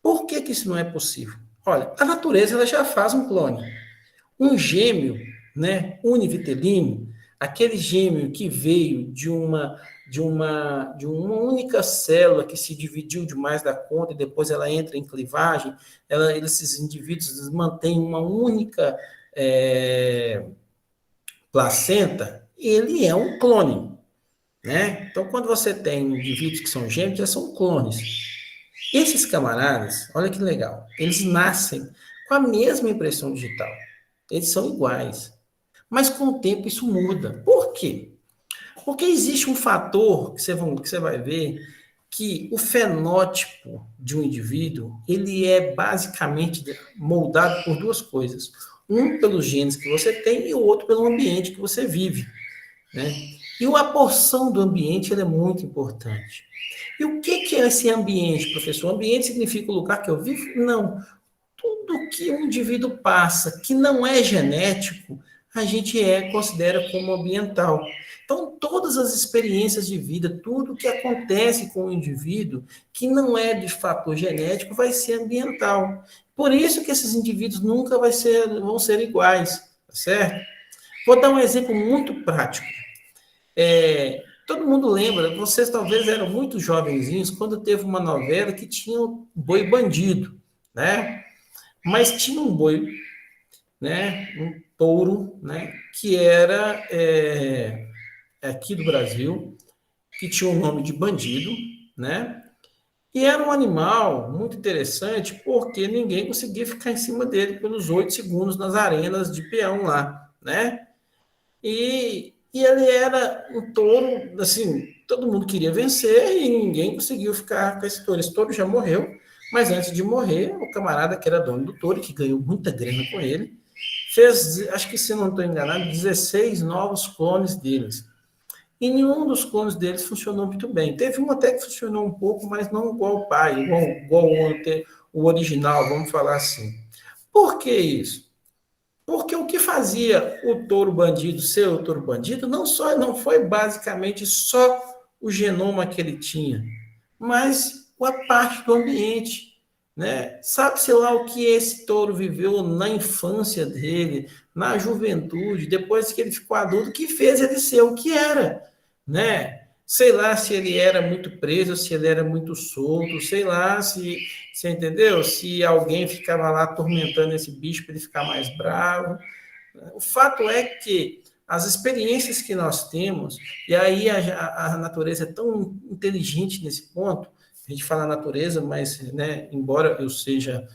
Por que isso não é possível? Olha, a natureza ela já faz um clone. Um gêmeo, né, univitelino, aquele gêmeo que veio de uma única célula que se dividiu demais da conta e depois ela entra em clivagem, esses indivíduos mantêm uma única placenta, ele é um clone. Né? Então, quando você tem indivíduos que são gêmeos, já são clones. Esses camaradas, olha que legal, eles nascem com a mesma impressão digital. Eles são iguais. Mas com o tempo isso muda. Por quê? Porque existe um fator que você vai ver que o fenótipo de um indivíduo, ele é basicamente moldado por duas coisas. Um pelos genes que você tem e o outro pelo ambiente que você vive. Né? E a porção do ambiente é muito importante. E o que é esse ambiente, professor? O ambiente significa o lugar que eu vivo? Não. Tudo que um indivíduo passa que não é genético, a gente considera como ambiental. Então, todas as experiências de vida, tudo que acontece com o indivíduo que não é de fator genético, vai ser ambiental. Por isso que esses indivíduos nunca vão ser iguais, tá certo? Vou dar um exemplo muito prático. Todo mundo lembra, vocês talvez eram muito jovenzinhos, quando teve uma novela que tinha o boi bandido, né? Mas tinha um boi, né? Um touro, né? Que era aqui do Brasil, que tinha o nome de bandido, né? E era um animal muito interessante, porque ninguém conseguia ficar em cima dele pelos 8 segundos nas arenas de peão lá, né? E ele era um touro, assim, todo mundo queria vencer e ninguém conseguiu ficar com esse touro. Esse touro já morreu, mas antes de morrer, o camarada que era dono do touro, que ganhou muita grana com ele, fez, acho que se não estou enganado, 16 novos clones deles. E nenhum dos clones deles funcionou muito bem. Teve um até que funcionou um pouco, mas não igual o pai, igual o original, vamos falar assim. Por que isso? Porque o que fazia o touro bandido ser o touro bandido não foi basicamente só o genoma que ele tinha, mas a parte do ambiente, né? Sabe-se lá o que esse touro viveu na infância dele, na juventude, depois que ele ficou adulto, que fez ele ser o que era, né? Sei lá se ele era muito preso, se ele era muito solto, sei lá se, você entendeu? Se alguém ficava lá atormentando esse bicho para ele ficar mais bravo. O fato é que as experiências que nós temos, e aí a natureza é tão inteligente nesse ponto, a gente fala natureza, mas, né, embora eu seja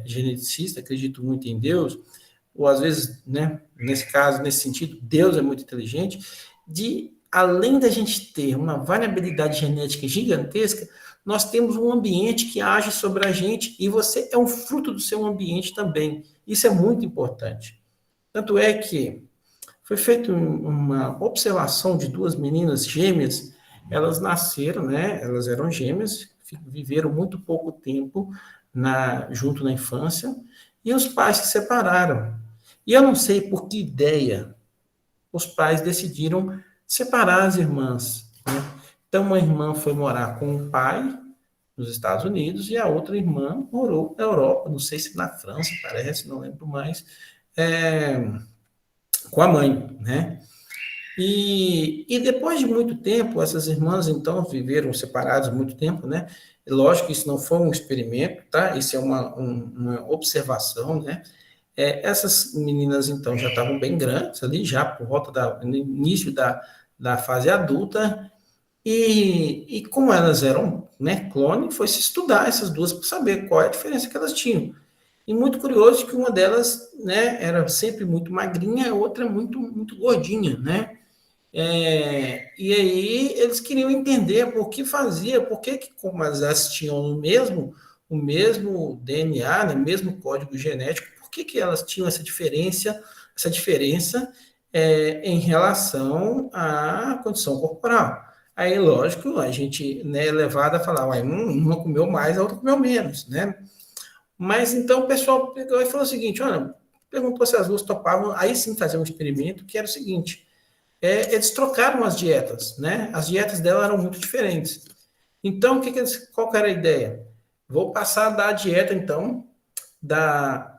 geneticista, acredito muito em Deus, ou às vezes, né, nesse caso, nesse sentido, Deus é muito inteligente, de além da gente ter uma variabilidade genética gigantesca, nós temos um ambiente que age sobre a gente e você é um fruto do seu ambiente também. Isso é muito importante. Tanto é que foi feita uma observação de duas meninas gêmeas, elas nasceram, né? Elas eram gêmeas, viveram muito pouco tempo junto na infância, e os pais se separaram. E eu não sei por que ideia os pais decidiram separar as irmãs, né? Então, uma irmã foi morar com o pai nos Estados Unidos e a outra irmã morou na Europa, não sei se na França, parece, não lembro mais, é, com a mãe, né? E depois de muito tempo, essas irmãs, então, viveram separadas muito tempo, né? Lógico que isso não foi um experimento, tá? Isso é uma observação, né? Essas meninas, então, já estavam bem grandes ali, já por volta no início da fase adulta, e como elas eram, né, clone, foi se estudar essas duas para saber qual é a diferença que elas tinham. E muito curioso que uma delas, né, era sempre muito magrinha, a outra muito, muito gordinha, né? E aí eles queriam entender por que fazia, por que, como elas tinham o mesmo DNA, né, o mesmo código genético, por que elas tinham essa diferença em relação à condição corporal. Aí, lógico, a gente, né, é levado a falar, uai, uma comeu mais, a outra comeu menos, né? Mas então o pessoal pegou e falou o seguinte, olha, perguntou se as duas topavam, aí sim fazer um experimento, que era o seguinte, eles trocaram as dietas, né? As dietas dela eram muito diferentes. Então, qual que era a ideia? Vou passar a dar a dieta, então, da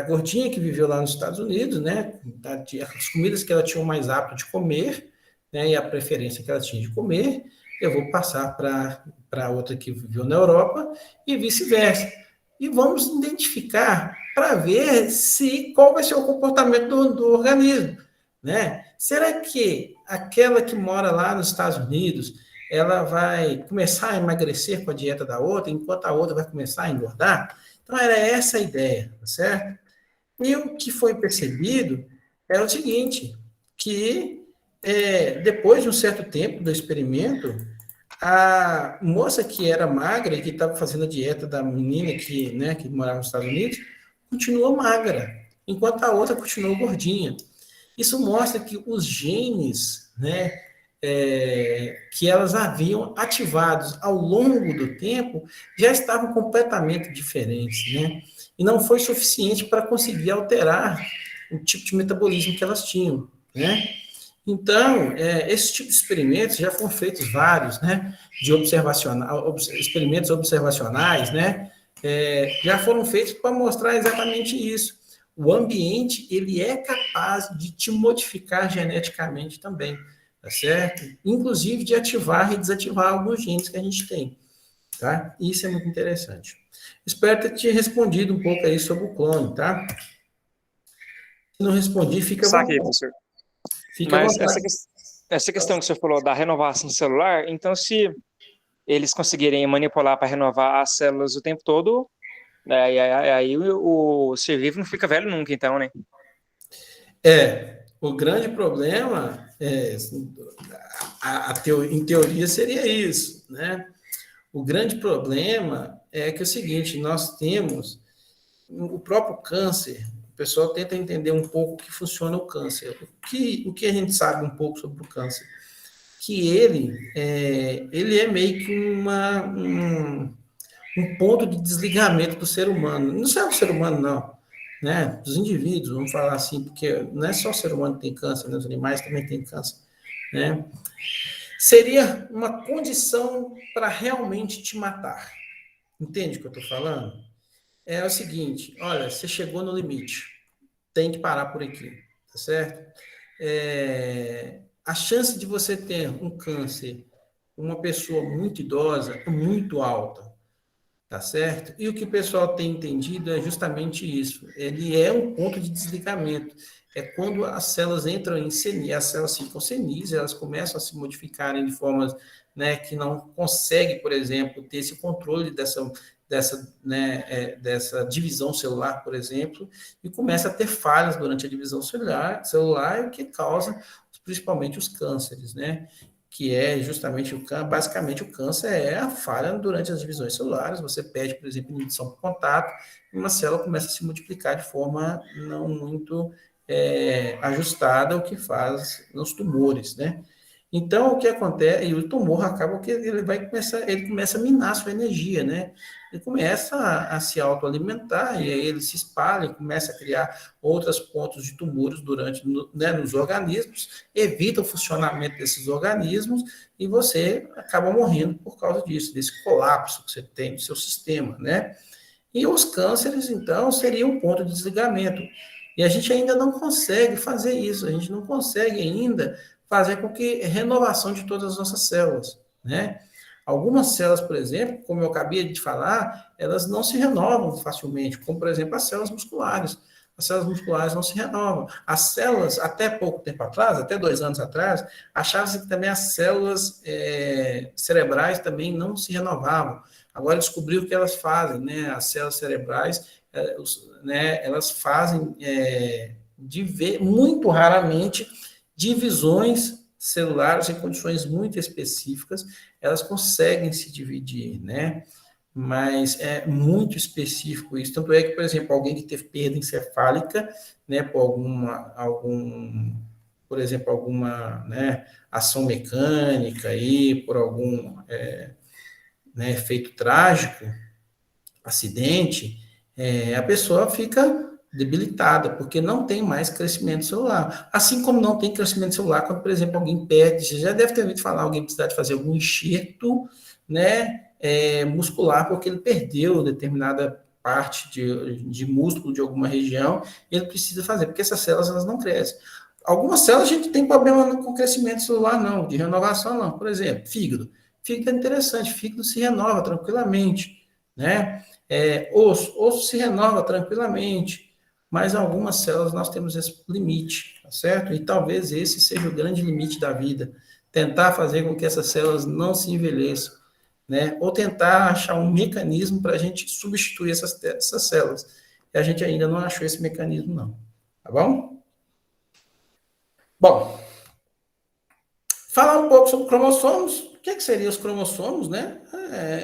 gordinha que viveu lá nos Estados Unidos, né? As comidas que ela tinha mais apto de comer, né? E a preferência que ela tinha de comer, eu vou passar para outra que viveu na Europa e vice-versa. E vamos identificar para ver qual vai ser o comportamento do organismo, né? Será que aquela que mora lá nos Estados Unidos, ela vai começar a emagrecer com a dieta da outra, enquanto a outra vai começar a engordar? Então, era essa a ideia, tá certo? E o que foi percebido é o seguinte, que depois de um certo tempo do experimento, a moça que era magra e que estava fazendo a dieta da menina que morava nos Estados Unidos, continuou magra, enquanto a outra continuou gordinha. Isso mostra que os genes, né, que elas haviam ativados ao longo do tempo já estavam completamente diferentes, né? E não foi suficiente para conseguir alterar o tipo de metabolismo que elas tinham, né? Então, esse tipo de experimentos já foram feitos vários, né? Experimentos observacionais, né? Já foram feitos para mostrar exatamente isso. O ambiente, ele é capaz de te modificar geneticamente também, tá certo? Inclusive de ativar e desativar alguns genes que a gente tem, tá? Isso é muito interessante. Espero ter te respondido um pouco aí sobre o clone, tá? Se não respondi, fica à Saquei, vontade. professor. Fica à Mas vontade. essa questão que você falou da renovação celular, então se eles conseguirem manipular para renovar as células o tempo todo, aí o ser vivo não fica velho nunca, então, né? O grande problema em teoria seria isso, né? O grande problema é que é o seguinte, nós temos o próprio câncer, o pessoal tenta entender um pouco que funciona o câncer. O que a gente sabe um pouco sobre o câncer? Que ele é meio que um ponto de desligamento do ser humano. Não só do ser humano, não. Né? Dos indivíduos, vamos falar assim, porque não é só o ser humano que tem câncer, né? Os animais também têm câncer. Né? Seria uma condição para realmente te matar. Entende o que eu estou falando? É o seguinte, olha, você chegou no limite, tem que parar por aqui, tá certo? A chance de você ter um câncer, uma pessoa muito idosa, é muito alta, tá certo? E o que o pessoal tem entendido é justamente isso. Ele é um ponto de desligamento. É quando as células entram em senil, as células ficam senis, elas começam a se modificarem de formas, né, que não consegue, por exemplo, ter esse controle dessa divisão celular, por exemplo, e começa a ter falhas durante a divisão celular, o que causa principalmente os cânceres, né? Que é justamente basicamente o câncer é a falha durante as divisões celulares. Você perde, por exemplo, inibição por contato, e uma célula começa a se multiplicar de forma não muito ajustada ao que faz nos tumores, né? Então, o que acontece, e o tumor acaba que ele começa a minar a sua energia, né? Ele começa a se autoalimentar, e aí ele se espalha, começa a criar outros pontos de tumores nos organismos, evita o funcionamento desses organismos, e você acaba morrendo por causa disso, desse colapso que você tem no seu sistema, né? E os cânceres, então, seriam um ponto de desligamento. E a gente ainda não consegue fazer isso, a gente não consegue ainda fazer com que renovação de todas as nossas células, né? Algumas células, por exemplo, como eu acabei de falar, elas não se renovam facilmente, como, por exemplo, as células musculares. As células musculares não se renovam. As células, até pouco tempo atrás, até 2 anos atrás, achavam-se que também as células cerebrais também não se renovavam. Agora descobriu o que elas fazem, né? As células cerebrais, né, elas fazem muito raramente divisões celulares em condições muito específicas, elas conseguem se dividir, né? Mas é muito específico isso. Tanto é que, por exemplo, alguém que teve perda encefálica, né, por exemplo, alguma, né, ação mecânica aí, por algum né, efeito trágico, acidente, a pessoa fica debilitada, porque não tem mais crescimento celular. Assim como não tem crescimento celular quando, por exemplo, alguém perde, você já deve ter ouvido falar, alguém precisa de fazer algum enxerto, né, muscular, porque ele perdeu determinada parte de músculo de alguma região, ele precisa fazer, porque essas células elas não crescem. Algumas células a gente tem problema com crescimento celular, não, de renovação, não. Por exemplo, fígado. Fígado é interessante, fígado se renova tranquilamente, né? Osso se renova tranquilamente, mas algumas células nós temos esse limite, tá certo? E talvez esse seja o grande limite da vida, tentar fazer com que essas células não se envelheçam, né? Ou tentar achar um mecanismo para a gente substituir essas células. E a gente ainda não achou esse mecanismo, não. Tá bom? Bom, falar um pouco sobre cromossomos. O que seriam os cromossomos, né?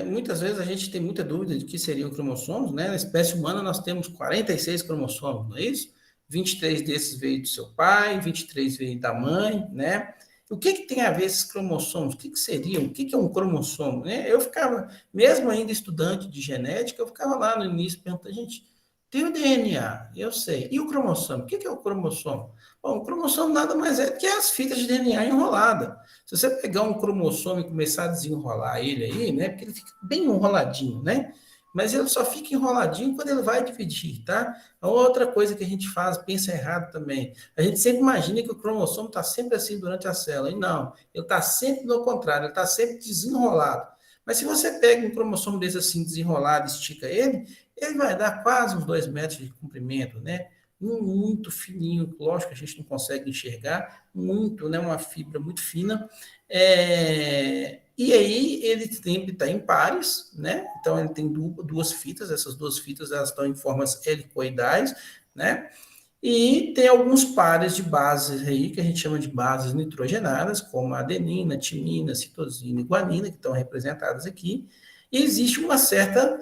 Muitas vezes a gente tem muita dúvida de que seriam cromossomos, né? Na espécie humana nós temos 46 cromossomos, não é isso? 23 desses veio do seu pai, 23 veio da mãe, né? O que tem a ver esses cromossomos? O que seriam? O que é um cromossomo? Né? Eu ficava, mesmo ainda estudante de genética, eu ficava lá no início perguntando, gente, tem o DNA, eu sei. E o cromossomo? O que é o cromossomo? Bom, o cromossomo nada mais é do que as fitas de DNA enrolada. Se você pegar um cromossomo e começar a desenrolar ele aí, né? Porque ele fica bem enroladinho, né? Mas ele só fica enroladinho quando ele vai dividir, tá? A outra coisa que a gente faz, pensa errado também. A gente sempre imagina que o cromossomo está sempre assim durante a célula. E não, ele está sempre no contrário, ele está sempre desenrolado. Mas se você pega um cromossomo desse assim, desenrolado, estica ele vai dar quase uns 2 metros de comprimento, né? Muito fininho, lógico que a gente não consegue enxergar, muito, né? Uma fibra muito fina. E aí ele sempre está em pares, né? Então ele tem duas fitas, essas duas fitas elas estão em formas helicoidais, né? E tem alguns pares de bases aí, que a gente chama de bases nitrogenadas, como a adenina, timina, citosina e guanina, que estão representadas aqui. E existe uma certa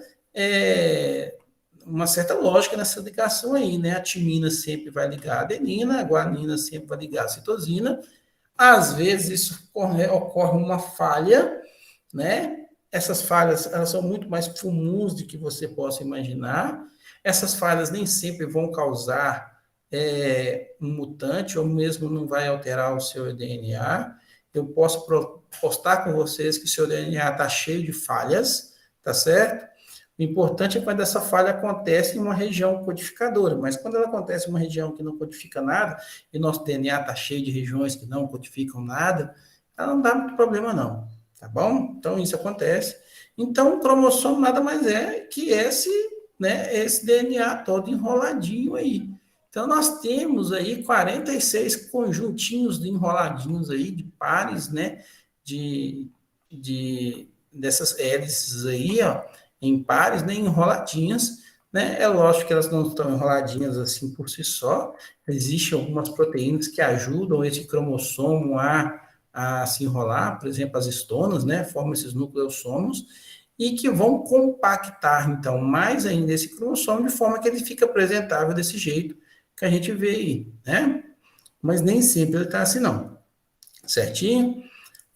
lógica nessa ligação aí, né? A timina sempre vai ligar a adenina, a guanina sempre vai ligar a citosina. Às vezes isso ocorre uma falha, né? Essas falhas, elas são muito mais comuns do que você possa imaginar. Essas falhas nem sempre vão causar um mutante, ou mesmo não vai alterar o seu DNA. Eu posso postar com vocês que o seu DNA está cheio de falhas, tá certo? O importante é quando essa falha acontece em uma região codificadora, mas quando ela acontece em uma região que não codifica nada, e nosso DNA está cheio de regiões que não codificam nada, ela não dá muito problema não, tá bom? Então isso acontece. Então o cromossomo nada mais é que esse DNA todo enroladinho aí. Então nós temos aí 46 conjuntinhos de enroladinhos aí, de pares, né, dessas hélices aí, ó, em pares, né, enroladinhas, né? É lógico que elas não estão enroladinhas assim por si só. Existem algumas proteínas que ajudam esse cromossomo a se enrolar, por exemplo, as histonas, né? Formam esses nucleossomos e que vão compactar, então, mais ainda esse cromossomo de forma que ele fica apresentável desse jeito que a gente vê aí, né? Mas nem sempre ele está assim, não. Certinho?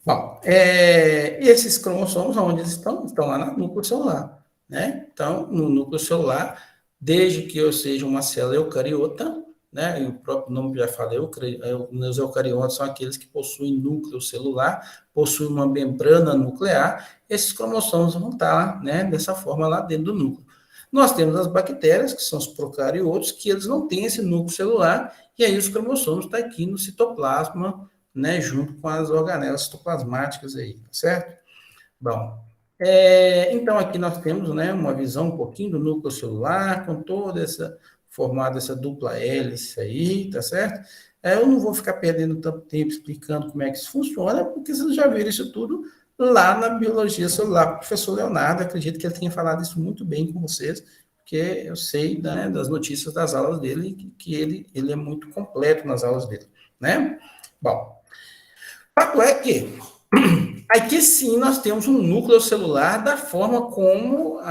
Bom, esses cromossomos, onde eles estão? Estão lá no núcleo celular, né? Então, no núcleo celular, desde que eu seja uma célula eucariota, né? E o próprio nome já fala, os eucariotas são aqueles que possuem núcleo celular, possuem uma membrana nuclear, esses cromossomos vão estar, né, dessa forma lá dentro do núcleo. Nós temos as bactérias, que são os procariotos, que eles não têm esse núcleo celular, e aí os cromossomos estão aqui no citoplasma, né, junto com as organelas citoplasmáticas aí, tá certo? Bom, então aqui nós temos, né, uma visão um pouquinho do núcleo celular, com toda formada essa dupla hélice aí, tá certo? Eu não vou ficar perdendo tanto tempo explicando como é que isso funciona, porque vocês já viram isso tudo lá na biologia celular. O professor Leonardo, acredito que ele tenha falado isso muito bem com vocês, porque eu sei, né, das notícias das aulas dele, que ele é muito completo nas aulas dele, né? Bom, fato é que aqui sim nós temos um núcleo celular da forma como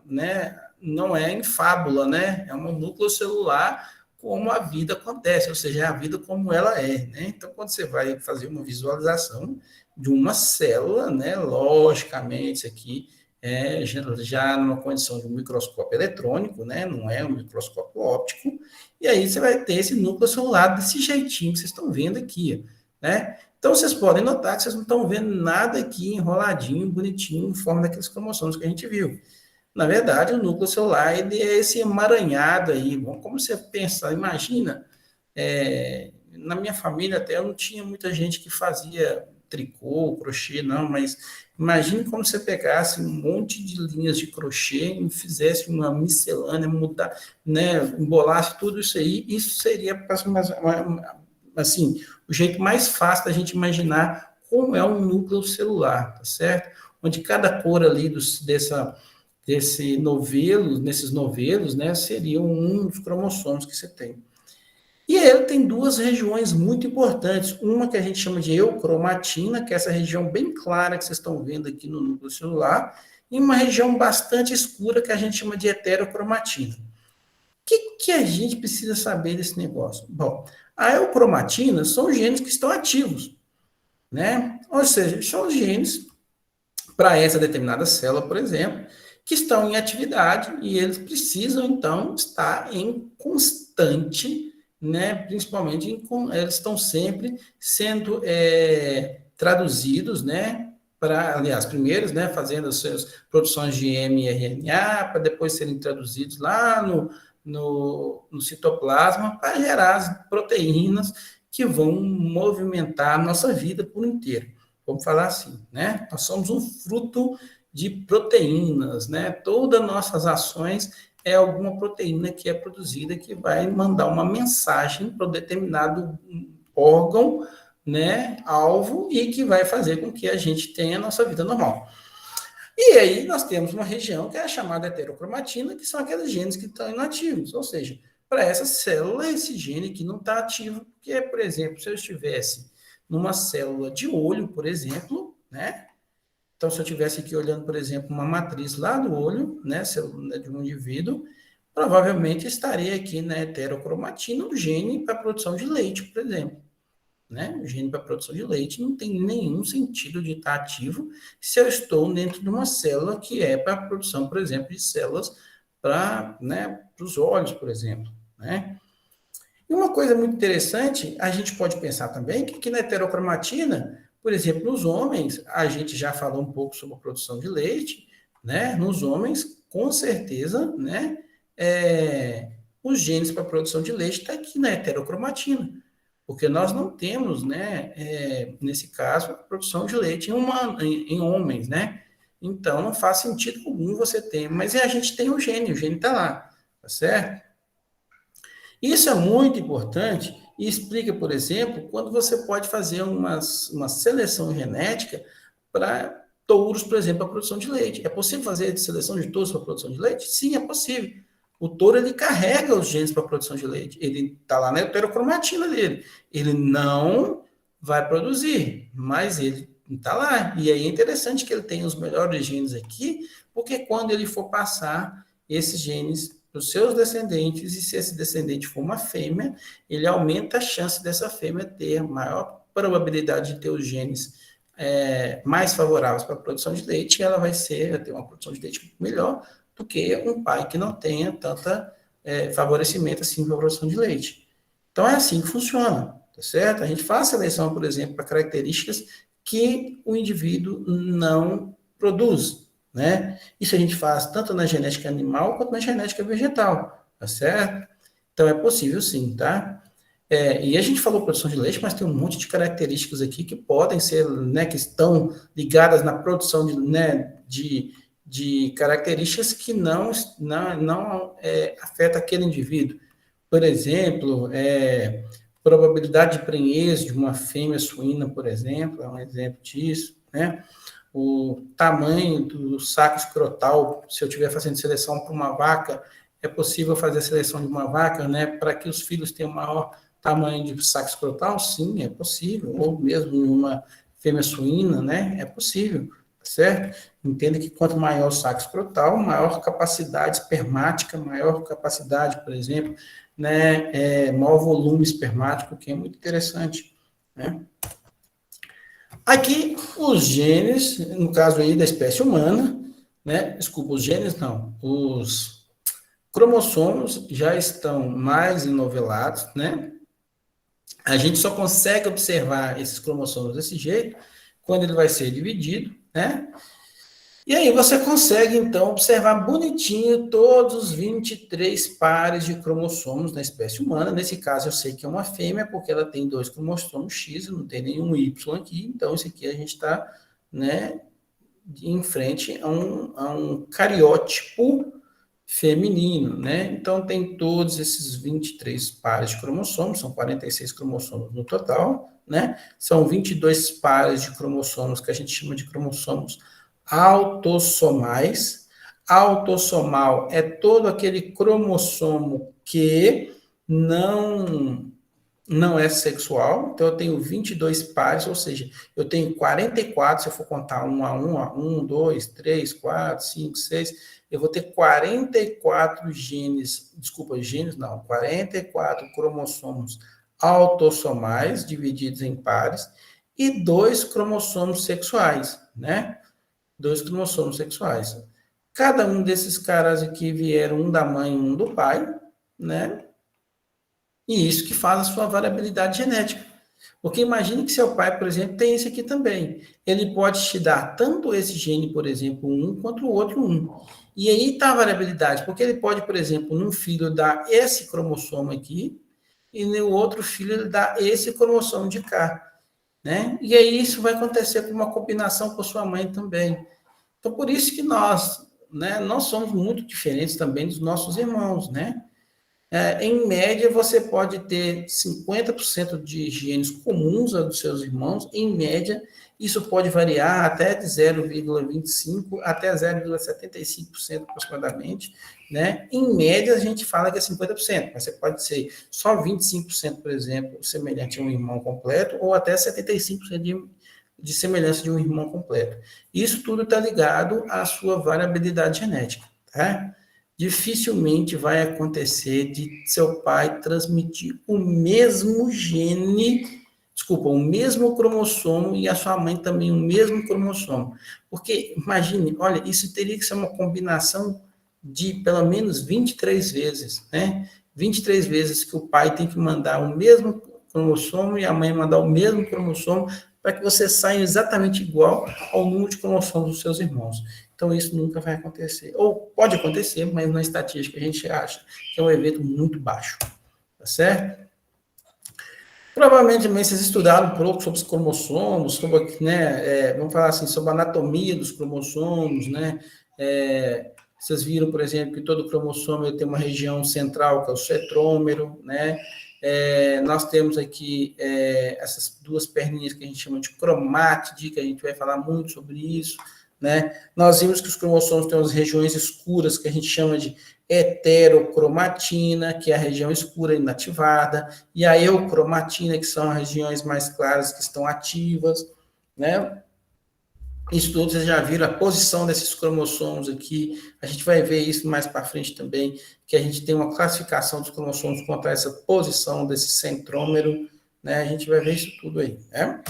né, não é em fábula, né? É um núcleo celular como a vida acontece, ou seja, é a vida como ela é, né? Então, quando você vai fazer uma visualização de uma célula, né, logicamente, isso aqui já numa condição de um microscópio eletrônico, né? Não é um microscópio óptico, e aí você vai ter esse núcleo celular desse jeitinho que vocês estão vendo aqui, né? Então, vocês podem notar que vocês não estão vendo nada aqui enroladinho, bonitinho, em forma daqueles cromossomos que a gente viu. Na verdade, o núcleo celular ele é esse emaranhado aí. Bom, como você pensa, imagina, na minha família até eu não tinha muita gente que fazia tricô, crochê, não, mas imagine como você pegasse um monte de linhas de crochê e fizesse uma miscelânea, mudar, né, embolasse tudo isso aí, isso seria assim, o jeito mais fácil da gente imaginar como é um núcleo celular, tá certo? Onde cada cor ali nesses novelos, né, seriam um dos cromossomos que você tem. E ele tem duas regiões muito importantes, uma que a gente chama de eucromatina, que é essa região bem clara que vocês estão vendo aqui no núcleo celular, e uma região bastante escura que a gente chama de heterocromatina. O que a gente precisa saber desse negócio? Bom, a eucromatina são genes que estão ativos, né? Ou seja, são genes para essa determinada célula, por exemplo, que estão em atividade e eles precisam, então, estar em constante, né? Principalmente, eles estão sempre sendo traduzidos, né? Aliás, primeiros, né? Fazendo as suas produções de mRNA, para depois serem traduzidos lá no citoplasma para gerar as proteínas que vão movimentar a nossa vida por inteiro. Vamos falar assim, né? Nós somos um fruto de proteínas, né? Todas as nossas ações é alguma proteína que é produzida que vai mandar uma mensagem para um determinado órgão né, alvo e que vai fazer com que a gente tenha a nossa vida normal. E aí nós temos uma região que é a chamada heterocromatina, que são aqueles genes que estão inativos, ou seja, para essa célula, esse gene que não está ativo, que é, por exemplo, se eu estivesse numa célula de olho, por exemplo, né? Então, se eu estivesse aqui olhando, por exemplo, uma matriz lá do olho, né, célula de um indivíduo, provavelmente estaria aqui na heterocromatina um gene para a produção de leite, por exemplo. Né? O gene para a produção de leite não tem nenhum sentido de estar ativo se eu estou dentro de uma célula que é para a produção, por exemplo, de células para, né, os olhos, por exemplo. Né? E uma coisa muito interessante, a gente pode pensar também que aqui na heterocromatina, por exemplo, nos homens, a gente já falou um pouco sobre a produção de leite, né? Nos homens, com certeza, né? Os genes para a produção de leite está aqui na heterocromatina, porque nós não temos, né? Nesse caso, a produção de leite em homens, né? Então, não faz sentido algum você ter, mas a gente tem o gene está lá, tá certo? Isso é muito importante e explica, por exemplo, quando você pode fazer uma seleção genética para touros, por exemplo, para a produção de leite. É possível fazer seleção de touros para a produção de leite? Sim, é possível. O touro, ele carrega os genes para a produção de leite. Ele está lá na heterocromatina dele. Ele não vai produzir, mas ele está lá. E aí é interessante que ele tenha os melhores genes aqui, porque quando ele for passar esses genes para os seus descendentes, e se esse descendente for uma fêmea, ele aumenta a chance dessa fêmea ter maior probabilidade de ter os genes mais favoráveis para a produção de leite, e ela vai ter uma produção de leite melhor do que um pai que não tenha tanta favorecimento assim para a produção de leite. Então é assim que funciona, tá certo? A gente faz seleção, por exemplo, para características que o indivíduo não produz, né? Isso a gente faz tanto na genética animal quanto na genética vegetal, tá certo? Então é possível sim, tá? E a gente falou produção de leite, mas tem um monte de características aqui que podem ser, né, que estão ligadas na produção de características que não afeta aquele indivíduo. Por exemplo, probabilidade de prenhez de uma fêmea suína, por exemplo, é um exemplo disso, né? O tamanho do saco escrotal, se eu estiver fazendo seleção para uma vaca, é possível fazer a seleção de uma vaca, né, para que os filhos tenham maior tamanho de saco escrotal? Sim, é possível. Ou mesmo uma fêmea suína, né, é possível, certo? Entenda que quanto maior o saco escrotal, maior capacidade espermática, maior capacidade, por exemplo, né, maior volume espermático, que é muito interessante, né? Aqui, os genes, no caso aí da espécie humana, né? Desculpa, os genes não, os cromossomos já estão mais enovelados, né? A gente só consegue observar esses cromossomos desse jeito quando ele vai ser dividido, né? E aí você consegue, então, observar bonitinho todos os 23 pares de cromossomos da espécie humana. Nesse caso, eu sei que é uma fêmea, porque ela tem 2 cromossomos X, não tem nenhum Y aqui. Então, isso aqui a gente está, né, em frente a um cariótipo feminino, né? Então, tem todos esses 23 pares de cromossomos, são 46 cromossomos no total, né? São 22 pares de cromossomos que a gente chama de cromossomos autossomais. Autossomal é todo aquele cromossomo que não é sexual. Então, eu tenho 22 pares, ou seja, eu tenho 44, se eu for contar um a um, 1, 2, 3, 4, 5, 6, eu vou ter 44 44 cromossomos autossomais, divididos em pares, e 2 cromossomos sexuais, né? 2 cromossomos sexuais. Cada um desses caras aqui vieram um da mãe e um do pai, né? E isso que faz a sua variabilidade genética. Porque imagine que seu pai, por exemplo, tem esse aqui também. Ele pode te dar tanto esse gene, por exemplo, 1, quanto o outro 1. E aí está a variabilidade, porque ele pode, por exemplo, num filho dar esse cromossomo aqui, e no outro filho ele dá esse cromossomo de cá. Né? E aí isso vai acontecer com uma combinação com sua mãe também. Então, por isso que nós, né, nós somos muito diferentes também dos nossos irmãos, né? Em média, você pode ter 50% de genes comuns aos dos seus irmãos, em média, isso pode variar até de 0,25% até 0,75% aproximadamente, né? Em média, a gente fala que é 50%, mas você pode ser só 25%, por exemplo, semelhante a um irmão completo, ou até 75% de semelhança de um irmão completo. Isso tudo está ligado à sua variabilidade genética, tá? Dificilmente vai acontecer de seu pai transmitir o mesmo gene, desculpa, o mesmo cromossomo e a sua mãe também o mesmo cromossomo. Porque, imagine, olha, isso teria que ser uma combinação de pelo menos 23 vezes, né? 23 vezes que o pai tem que mandar o mesmo cromossomo e a mãe mandar o mesmo cromossomo para que você saia exatamente igual ao número de cromossomos dos seus irmãos. Então, isso nunca vai acontecer. Ou pode acontecer, mas na estatística a gente acha que é um evento muito baixo. Tá certo? Provavelmente também vocês estudaram um pouco sobre os cromossomos, sobre, né, vamos falar assim, sobre a anatomia dos cromossomos, né? Vocês viram, por exemplo, que todo cromossomo tem uma região central, que é o centrômero, né? Nós temos aqui essas duas perninhas que a gente chama de cromátide, que a gente vai falar muito sobre isso, né? Nós vimos que os cromossomos têm umas regiões escuras, que a gente chama de heterocromatina, que é a região escura inativada, e a eucromatina, que são as regiões mais claras que estão ativas, né? Isso tudo vocês já viram a posição desses cromossomos aqui. A gente vai ver isso mais para frente também, que a gente tem uma classificação dos cromossomos quanto a essa posição desse centrômero, né? A gente vai ver isso tudo aí, né?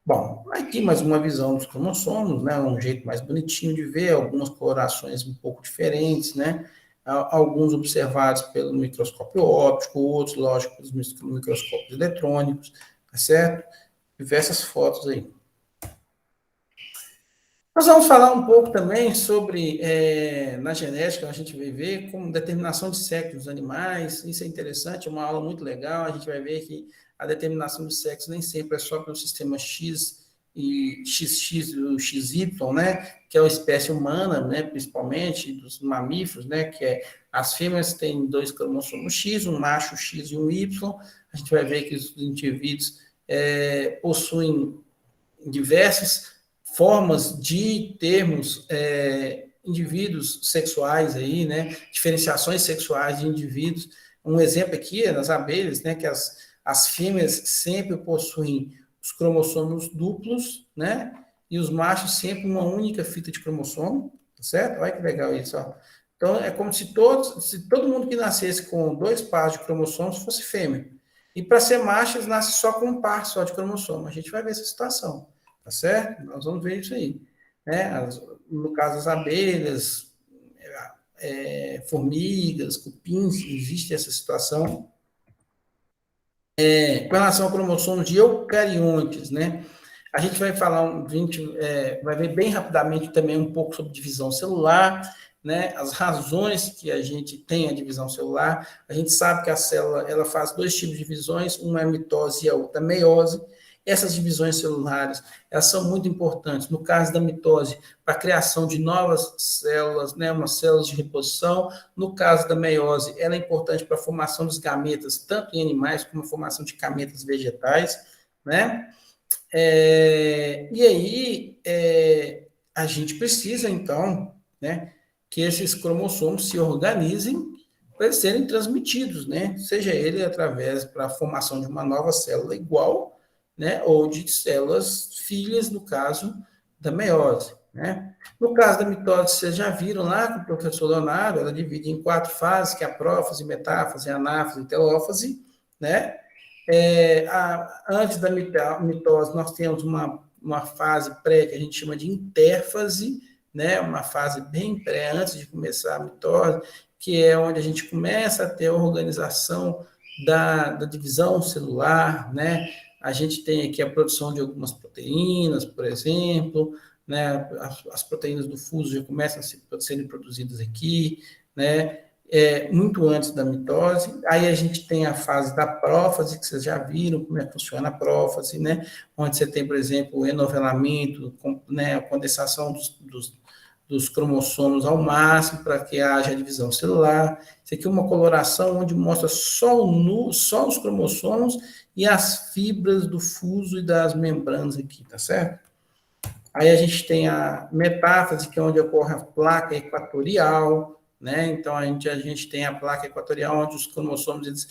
Bom, aqui mais uma visão dos cromossomos, né? Um jeito mais bonitinho de ver, algumas colorações um pouco diferentes, né? Alguns observados pelo microscópio óptico, outros, lógico, pelos microscópios eletrônicos, tá certo? Diversas fotos aí. Nós vamos falar um pouco também sobre, na genética, a gente vai ver como determinação de sexo dos animais, isso é interessante, é uma aula muito legal, a gente vai ver que a determinação de sexo nem sempre é só pelo sistema X e XX e o XY, né, que é a espécie humana, né, principalmente dos mamíferos, né, que as fêmeas têm 2 cromossomos X, um macho X e um Y, a gente vai ver que os indivíduos possuem diversos formas de termos indivíduos sexuais aí, né? Diferenciações sexuais de indivíduos. Um exemplo aqui é nas abelhas, né? Que as fêmeas sempre possuem os cromossomos duplos, né? E os machos sempre uma única fita de cromossomo, tá certo? Olha que legal isso, ó. Então, é como se todo mundo que nascesse com 2 pares de cromossomos fosse fêmea. E para ser macho, eles nascem só com um par só de cromossomo. A gente vai ver essa situação. Tá certo? Nós vamos ver isso aí. Né? No caso das abelhas, formigas, cupins, existe essa situação. Com relação ao cromossomo de eucariontes, né? A gente vai falar, vai ver bem rapidamente também um pouco sobre divisão celular, né? As razões que a gente tem a divisão celular. A gente sabe que a célula ela faz 2 tipos de divisões, uma é a mitose e a outra a meiose. Essas divisões celulares, elas são muito importantes. No caso da mitose, para a criação de novas células, né, umas células de reposição. No caso da meiose, ela é importante para a formação dos gametas, tanto em animais como a formação de gametas vegetais, né? E aí, a gente precisa, então, né, que esses cromossomos se organizem para eles serem transmitidos, né? Seja ele através para a formação de uma nova célula igual, né, ou de células filhas, no caso da meiose, né? No caso da mitose, vocês já viram lá com o professor Leonardo, ela divide em 4 fases, que é a prófase, metáfase, anáfase e telófase, né? Antes da mitose, nós temos uma fase pré, que a gente chama de intérfase, né? Uma fase bem pré, antes de começar a mitose, que é onde a gente começa a ter a organização da divisão celular, né? A gente tem aqui a produção de algumas proteínas, por exemplo, né? As proteínas do fuso já começam a serem produzidas aqui, né? Muito antes da mitose. Aí a gente tem a fase da prófase, que vocês já viram como é que funciona a prófase, né? Onde você tem, por exemplo, o enovelamento, né? A condensação dos dos cromossomos ao máximo para que haja divisão celular. Isso aqui é uma coloração onde mostra só os cromossomos e as fibras do fuso e das membranas aqui, tá certo? Aí a gente tem a metáfase, que é onde ocorre a placa equatorial, né? Então, a gente tem a placa equatorial, onde os cromossomos eles,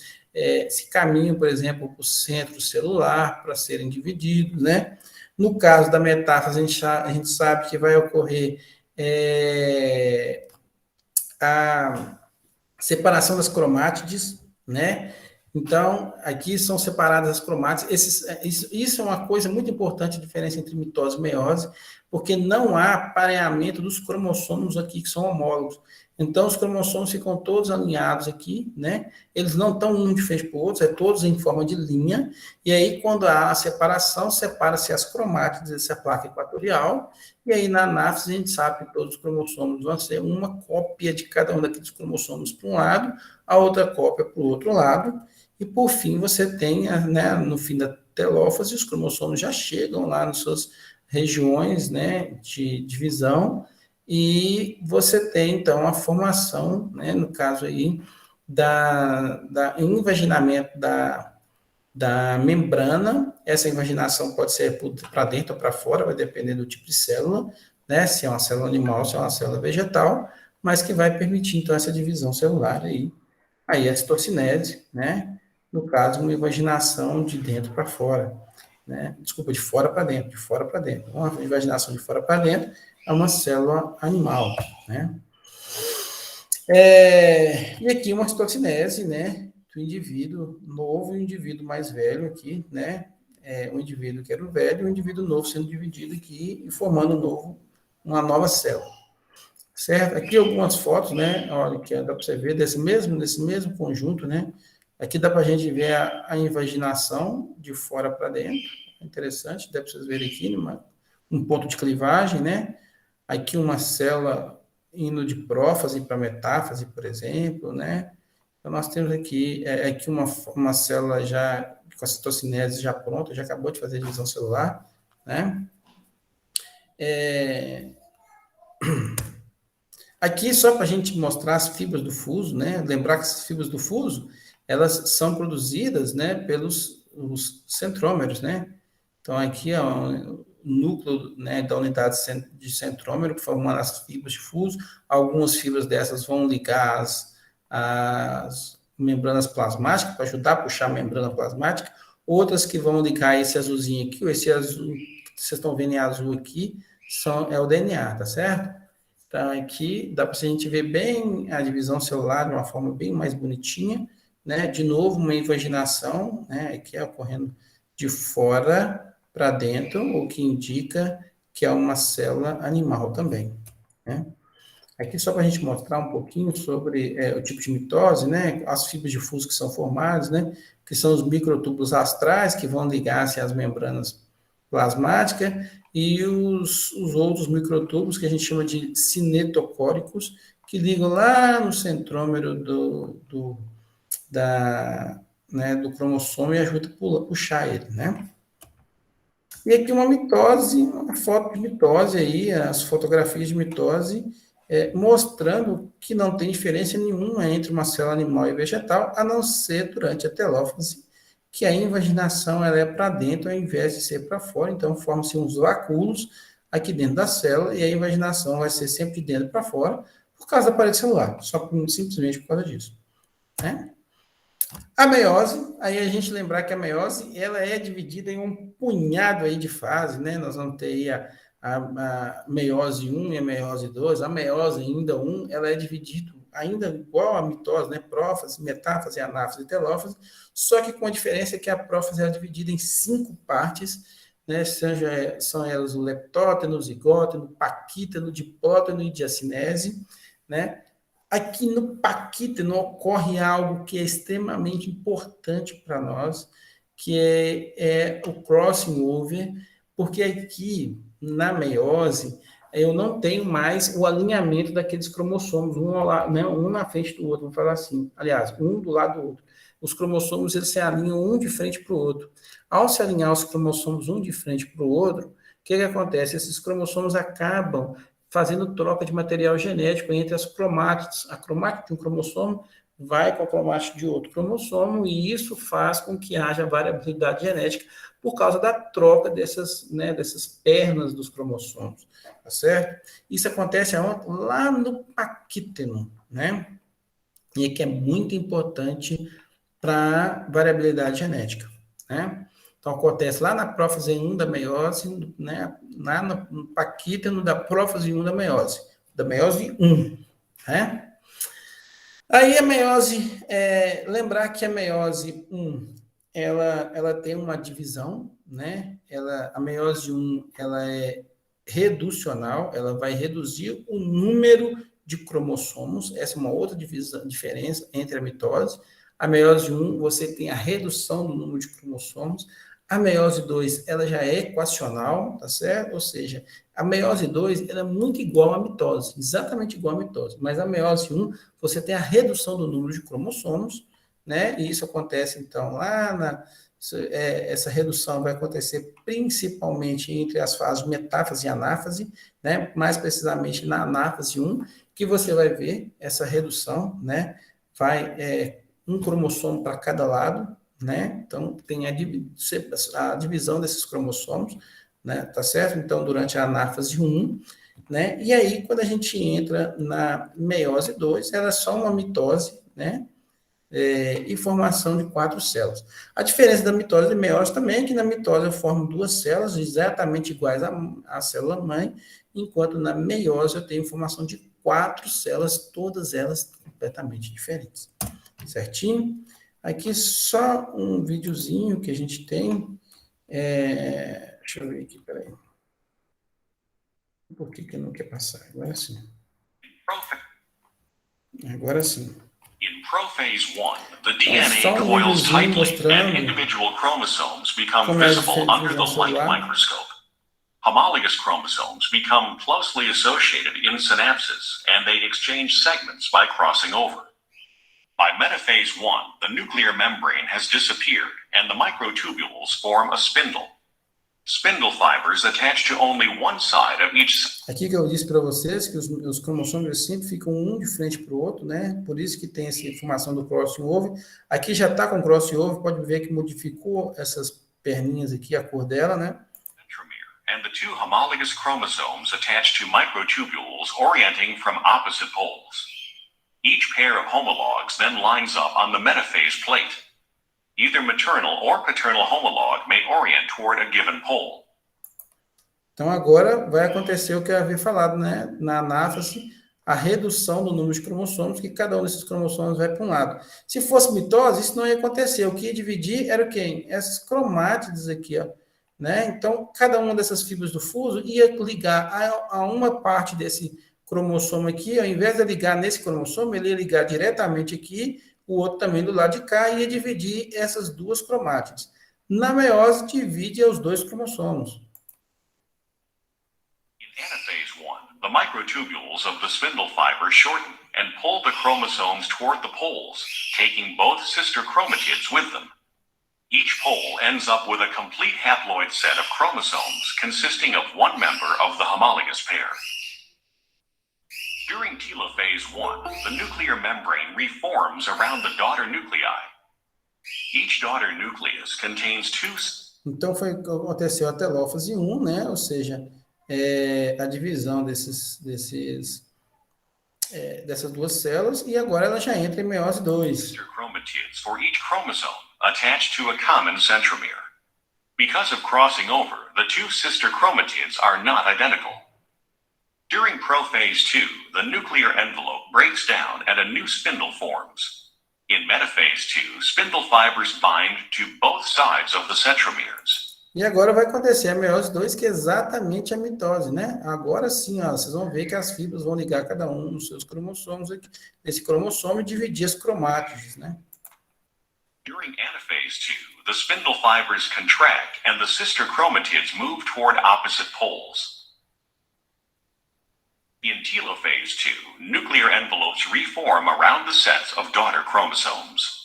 se caminham, por exemplo, para o centro celular para serem divididos, né? No caso da metáfase, a gente sabe que vai ocorrer a separação das cromátides, né? Então, aqui são separadas as cromátides. Isso é uma coisa muito importante, a diferença entre mitose e meiose, porque não há pareamento dos cromossomos aqui, que são homólogos. Então, os cromossomos ficam todos alinhados aqui, né? Eles não estão um de frente para o outro, todos em forma de linha. E aí, quando há a separação, separa-se as cromátides, essa placa equatorial. E aí, na anáfise, a gente sabe que todos os cromossomos vão ser uma cópia de cada um daqueles cromossomos para um lado, a outra cópia para o outro lado. E, por fim, você tem, né, no fim da telófase, os cromossomos já chegam lá nas suas regiões, né, de divisão, e você tem, então, a formação, né, no caso aí, da invaginamento da membrana. Essa invaginação pode ser para dentro ou para fora, vai depender do tipo de célula, né, se é uma célula animal, se é uma célula vegetal, mas que vai permitir, então, essa divisão celular aí. Aí a citocinese, né, no caso, uma invaginação de dentro para fora, né? Desculpa, de fora para dentro, de fora para dentro. Uma invaginação de fora para dentro é uma célula animal, né? E aqui uma citocinese, né, do indivíduo novo e o indivíduo mais velho aqui, né? O indivíduo que era o velho e o indivíduo novo sendo dividido aqui e formando uma nova célula. Certo? Aqui algumas fotos, né? Olha, que dá para você ver desse mesmo conjunto, né? Aqui dá para a gente ver a invaginação de fora para dentro. Interessante, dá para vocês verem aqui, um ponto de clivagem, né? Aqui uma célula indo de prófase para metáfase, por exemplo, né? Então, nós temos aqui uma célula já com a citocinese já pronta, já acabou de fazer a divisão celular, né? Aqui, só para a gente mostrar as fibras do fuso, né? Lembrar que as fibras do fuso, elas são produzidas, né, pelos os centrômeros, né? Então, aqui é o núcleo, né, da unidade de centrômero, formando as fibras de fuso. Algumas fibras dessas vão ligar as membranas plasmáticas, para ajudar a puxar a membrana plasmática. Outras que vão ligar esse azulzinho aqui, ou esse azul que vocês estão vendo em azul aqui, é o DNA, tá certo? Então, aqui dá para a gente ver bem a divisão celular de uma forma bem mais bonitinha, né? De novo, uma invaginação, né? Aqui ocorrendo de fora para dentro, o que indica que é uma célula animal também, né? Aqui só para a gente mostrar um pouquinho sobre o tipo de mitose, né? As fibras de fuso que são formadas, né? Que são os microtúbulos astrais que vão ligar-se às membranas plasmáticas e os outros microtúbulos que a gente chama de cinetocóricos, que ligam lá no centrômero do cromossomo e ajudam a puxar ele, né? E aqui uma mitose, uma foto de mitose aí, as fotografias de mitose, mostrando que não tem diferença nenhuma entre uma célula animal e vegetal, a não ser durante a telófase, que a invaginação ela é para dentro ao invés de ser para fora, então formam-se uns vacúolos aqui dentro da célula e a invaginação vai ser sempre de dentro para fora por causa da parede celular, simplesmente por causa disso, né? A meiose, aí a gente lembrar que a meiose ela é dividida em um punhado aí de fases, né? Nós vamos ter aí a meiose 1 e a meiose 2, a meiose ainda 1, ela é dividida ainda igual a mitose, né? Prófase, metáfase, anáfase e telófase, só que com a diferença que a prófase é dividida em 5 partes, né? São elas o leptóteno, o zigóteno, o paquíteno, o dipóteno e diacinese, né? Aqui no paquíteno ocorre algo que é extremamente importante para nós, que é o crossing over, porque aqui na meiose eu não tenho mais o alinhamento daqueles cromossomos, um na frente do outro, vamos falar assim, aliás, um do lado do outro. Os cromossomos eles se alinham um de frente para o outro. Ao se alinhar os cromossomos um de frente para o outro, o que acontece? Esses cromossomos acabam fazendo troca de material genético entre as cromátides. A cromátide de um cromossomo vai com a cromátide de outro cromossomo, e isso faz com que haja variabilidade genética por causa da troca dessas, né, dessas pernas dos cromossomos, tá certo? Isso acontece aonde? Lá no paquíteno, né? E que é muito importante para variabilidade genética, né? Então, acontece lá na prófase 1 da meiose, né? Lá no paquíteno da prófase 1 da meiose 1, né? Aí a meiose, lembrar que a meiose 1, ela tem uma divisão, né? A meiose 1, ela é reducional, ela vai reduzir o número de cromossomos, essa é uma outra diferença entre a mitose. A meiose 1, você tem a redução do número de cromossomos. A meiose 2, ela já é equacional, tá certo? Ou seja, a meiose 2, ela é muito igual à mitose, exatamente igual à mitose, mas a meiose 1, você tem a redução do número de cromossomos, né? E isso acontece, então, essa redução vai acontecer principalmente entre as fases de metáfase e anáfase, né? Mais precisamente na anáfase 1, que você vai ver essa redução, né? Vai um cromossomo para cada lado, né? Então, tem a divisão desses cromossomos, né? Tá certo? Então, durante a anáfase 1, né? E aí, quando a gente entra na meiose 2, ela é só uma mitose, né? E formação de 4 células. A diferença da mitose e meiose também é que na mitose eu formo 2 células exatamente iguais à célula-mãe, enquanto na meiose eu tenho formação de 4 células, todas elas completamente diferentes. Certinho? Aqui só um videozinho que a gente tem. Deixa eu ver aqui, peraí. Por que não quer passar? Agora sim. Agora sim. In prophase 1, the DNA coils tightly and individual chromosomes become visible under the light microscope. Homologous chromosomes become closely associated in synapses, and they exchange segments by crossing over. By metaphase 1, the nuclear membrane has disappeared, and the microtubules form a spindle. Spindle fibers attach to only one side of each. Aqui que eu disse para vocês que os cromossomos sempre ficam um de frente para o outro, né? Por isso que tem essa formação do crossover. Aqui já está com crossover, pode ver que modificou essas perninhas aqui, a cor dela, né? And the two homologous chromosomes attach to microtubules orienting from opposite poles. Each pair of homologs then lines up on the metaphase plate. Either maternal or paternal homolog may orient toward a given pole. Então, agora vai acontecer o que eu havia falado, né? Na anáfase, a redução do número de cromossomos, que cada um desses cromossomos vai para um lado. Se fosse mitose, isso não ia acontecer. O que ia dividir era quem? Essas cromátides aqui, ó. Né? Então, cada uma dessas fibras do fuso ia ligar a uma parte desse cromossomo aqui, ao invés de ligar nesse cromossomo, ele ia ligar diretamente aqui, o outro também do lado de cá, e ia dividir essas duas cromátides. Na meiose, divide os dois cromossomos. In anaphase 1, the microtubules of the spindle fiber shorten and pull the chromosomes toward the poles, taking both sister chromatids with them. Each pole ends up with a complete haploid set of chromosomes consisting of one member of the homologous pair. During telophase 1, the nuclear membrane reforms around the daughter nuclei. Each daughter nucleus contains two. Então, aconteceu a telófase 1, né? Ou seja, a divisão dessas duas células, e agora ela já entra em meiose 2. Chromatids for each chromosome attached to a common centromere. Because of crossing over, the two sister chromatids are not identical. During prophase 2, the nuclear envelope breaks down and a new spindle forms. In metaphase 2, spindle fibers bind to both sides of the centromeres. E agora vai acontecer a meiose 2, que é exatamente a mitose, né? Agora sim, ó, vocês vão ver que as fibras vão ligar cada um dos seus cromossomos aqui, nesse cromossomo, e dividir as cromátides, né? During anaphase 2, the spindle fibers contract and the sister chromatids move toward opposite poles. In telophase 2, nuclear envelopes reform around the sets of daughter chromosomes.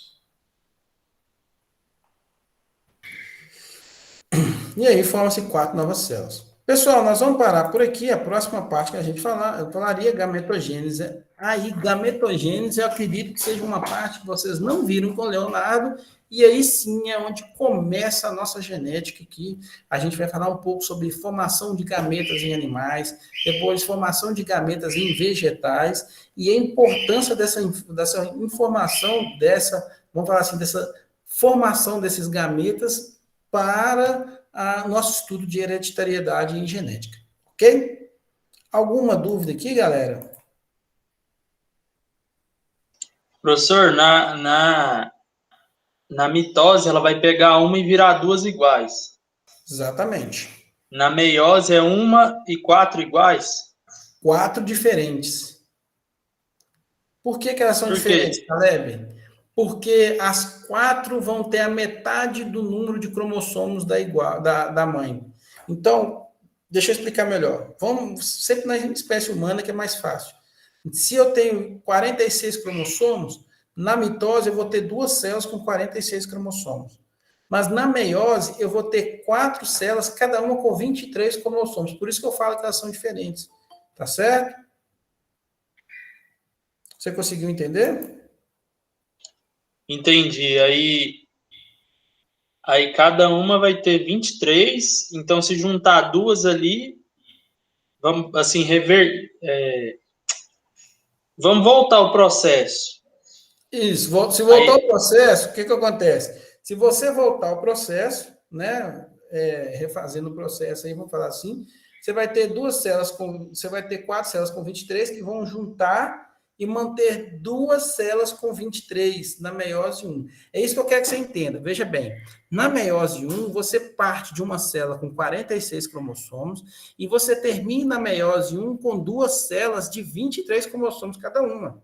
E aí formam-se 4 novas células. Pessoal, nós vamos parar por aqui. A próxima parte que a gente eu falaria gametogênese. Aí, gametogênese, eu acredito que seja uma parte que vocês não viram com o Leonardo, e aí sim é onde começa a nossa genética aqui. A gente vai falar um pouco sobre formação de gametas em animais, depois formação de gametas em vegetais, e a importância dessa informação, vamos falar assim, dessa formação desses gametas para nosso estudo de hereditariedade em genética. Ok? Alguma dúvida aqui, galera? Professor, na mitose, ela vai pegar uma e virar duas iguais. Exatamente. Na meiose, é uma e 4 iguais? 4 diferentes. Por que elas são diferentes, Caleb? Porque as 4 vão ter a metade do número de cromossomos da mãe. Então, deixa eu explicar melhor. Vamos sempre na espécie humana, que é mais fácil. Se eu tenho 46 cromossomos, na mitose eu vou ter 2 células com 46 cromossomos. Mas na meiose eu vou ter 4 células, cada uma com 23 cromossomos. Por isso que eu falo que elas são diferentes. Tá certo? Você conseguiu entender? Entendi. Aí cada uma vai ter 23. Então, se juntar duas ali, vamos assim, vamos voltar ao processo. Isso. Se voltar ao processo, o que acontece? Se você voltar ao processo, né, refazendo o processo aí, vamos falar assim, você vai ter 4 células com 23 que vão juntar e manter 2 células com 23 na meiose 1. É isso que eu quero que você entenda. Veja bem, na meiose 1, você parte de uma célula com 46 cromossomos e você termina a meiose 1 com 2 células de 23 cromossomos cada uma.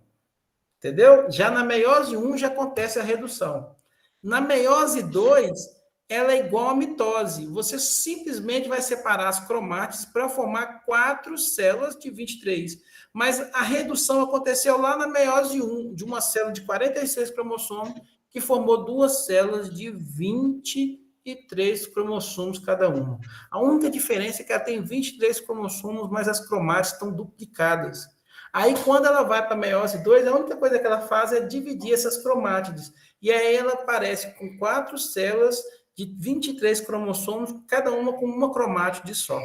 Entendeu? Já na meiose 1 já acontece a redução. Na meiose 2, ela é igual à mitose. Você simplesmente vai separar as cromátides para formar 4 células de 23. Mas a redução aconteceu lá na meiose 1, de uma célula de 46 cromossomos, que formou 2 células de 23 cromossomos cada uma. A única diferença é que ela tem 23 cromossomos, mas as cromátides estão duplicadas. Aí, quando ela vai para a meiose 2, a única coisa que ela faz é dividir essas cromátides. E aí ela aparece com 4 células de 23 cromossomos, cada uma com uma cromátide só.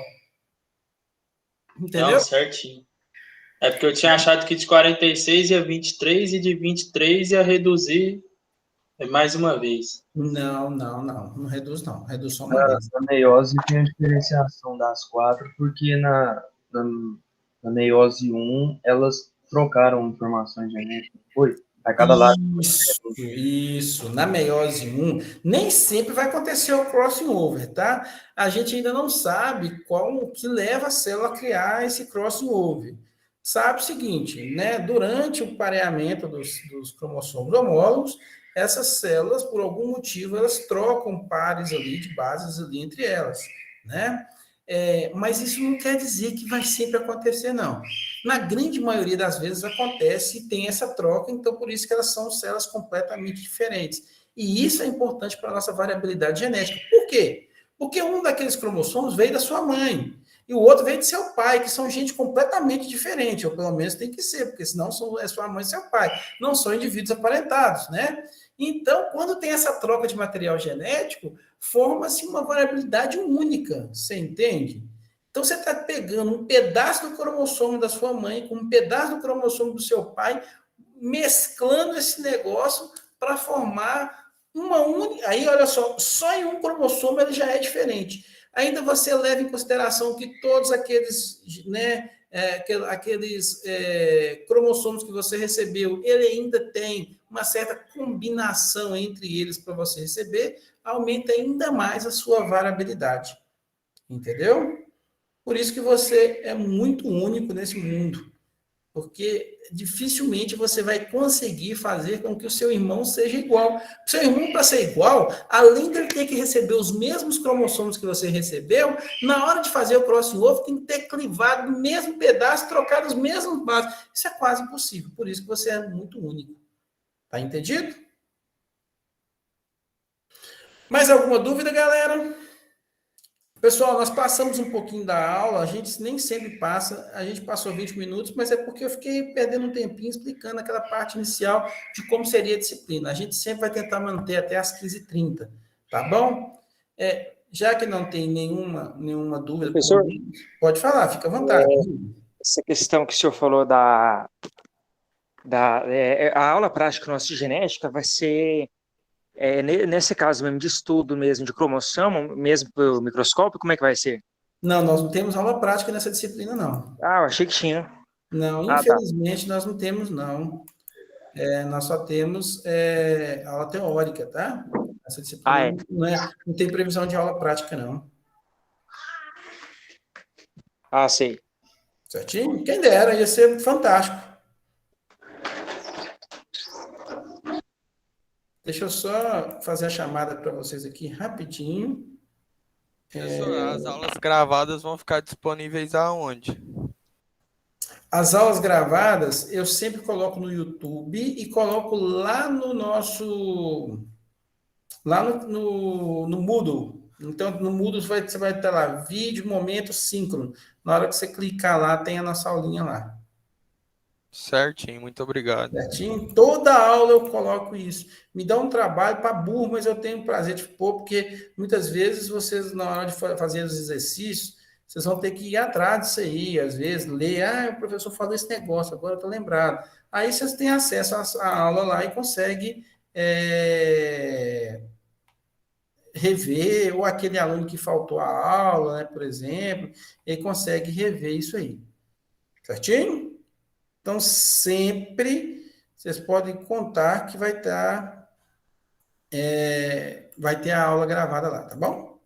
Entendeu? Não, certinho. É porque eu tinha achado que de 46 ia 23 e de 23 ia reduzir mais uma vez. Não. Não reduz, não. Reduz só uma vez. Na meiose tem a diferenciação das 4, porque na meiose 1, elas trocaram informações genéticas. Foi? A cada lado. Isso. Na meiose 1, nem sempre vai acontecer o crossing over, tá? A gente ainda não sabe qual o que leva a célula a criar esse crossing over. Sabe o seguinte, né? Durante o pareamento dos cromossomos homólogos, essas células, por algum motivo, elas trocam pares ali de bases ali entre elas, né? Mas isso não quer dizer que vai sempre acontecer, não. Na grande maioria das vezes acontece e tem essa troca, então por isso que elas são células completamente diferentes. E isso é importante para a nossa variabilidade genética. Por quê? Porque um daqueles cromossomos veio da sua mãe e o outro veio de seu pai, que são gente completamente diferente, ou pelo menos tem que ser, porque senão é sua mãe e seu pai, não são indivíduos aparentados, né? Então, quando tem essa troca de material genético, forma-se uma variabilidade única, você entende? Então, você está pegando um pedaço do cromossomo da sua mãe com um pedaço do cromossomo do seu pai, mesclando esse negócio para formar uma única... Aí, olha só em um cromossomo ele já é diferente. Ainda você leva em consideração que todos aqueles, né, cromossomos que você recebeu, ele ainda tem uma certa combinação entre eles para você receber, aumenta ainda mais a sua variabilidade. Entendeu? Por isso que você é muito único nesse mundo. Porque dificilmente você vai conseguir fazer com que o seu irmão seja igual. O seu irmão, para ser igual, além de ele ter que receber os mesmos cromossomos que você recebeu, na hora de fazer o crossing over, tem que ter clivado no mesmo pedaço, trocado os mesmos bases. Isso é quase impossível. Por isso que você é muito único. Tá entendido? Mais alguma dúvida, galera? Pessoal, nós passamos um pouquinho da aula, a gente nem sempre passa, a gente passou 20 minutos, mas é porque eu fiquei perdendo um tempinho explicando aquela parte inicial de como seria a disciplina. A gente sempre vai tentar manter até as 15h30, tá bom? Já que não tem nenhuma dúvida, Professor, pode falar, fica à vontade. essa questão que o senhor falou a aula prática nossa de genética vai ser, nesse caso mesmo, de estudo mesmo, de cromossomo, mesmo pelo microscópio, como é que vai ser? Não, nós não temos aula prática nessa disciplina, não. Ah, eu achei que tinha. Não, Tá. infelizmente nós não temos, não. Nós só temos aula teórica, tá? Essa disciplina não tem previsão de aula prática, não. Ah, sei. Certinho? Quem dera, ia ser fantástico. Deixa eu só fazer a chamada para vocês aqui rapidinho. Professor, as aulas gravadas vão ficar disponíveis aonde? As aulas gravadas eu sempre coloco no YouTube e coloco lá no nosso... Lá no Moodle. Então, no Moodle você vai ter lá vídeo, momento, síncrono. Na hora que você clicar lá, tem a nossa aulinha lá. Certinho, muito obrigado. Certinho? Toda aula eu coloco isso. Me dá um trabalho para burro, mas eu tenho prazer de pôr, porque muitas vezes vocês, na hora de fazer os exercícios, vocês vão ter que ir atrás disso aí, às vezes, ler, o professor falou esse negócio, agora eu estou lembrado. Aí vocês têm acesso à aula lá e conseguem rever, ou aquele aluno que faltou a aula, né, por exemplo, ele consegue rever isso aí. Certinho? Então, sempre vocês podem contar que vai ter a aula gravada lá, tá bom?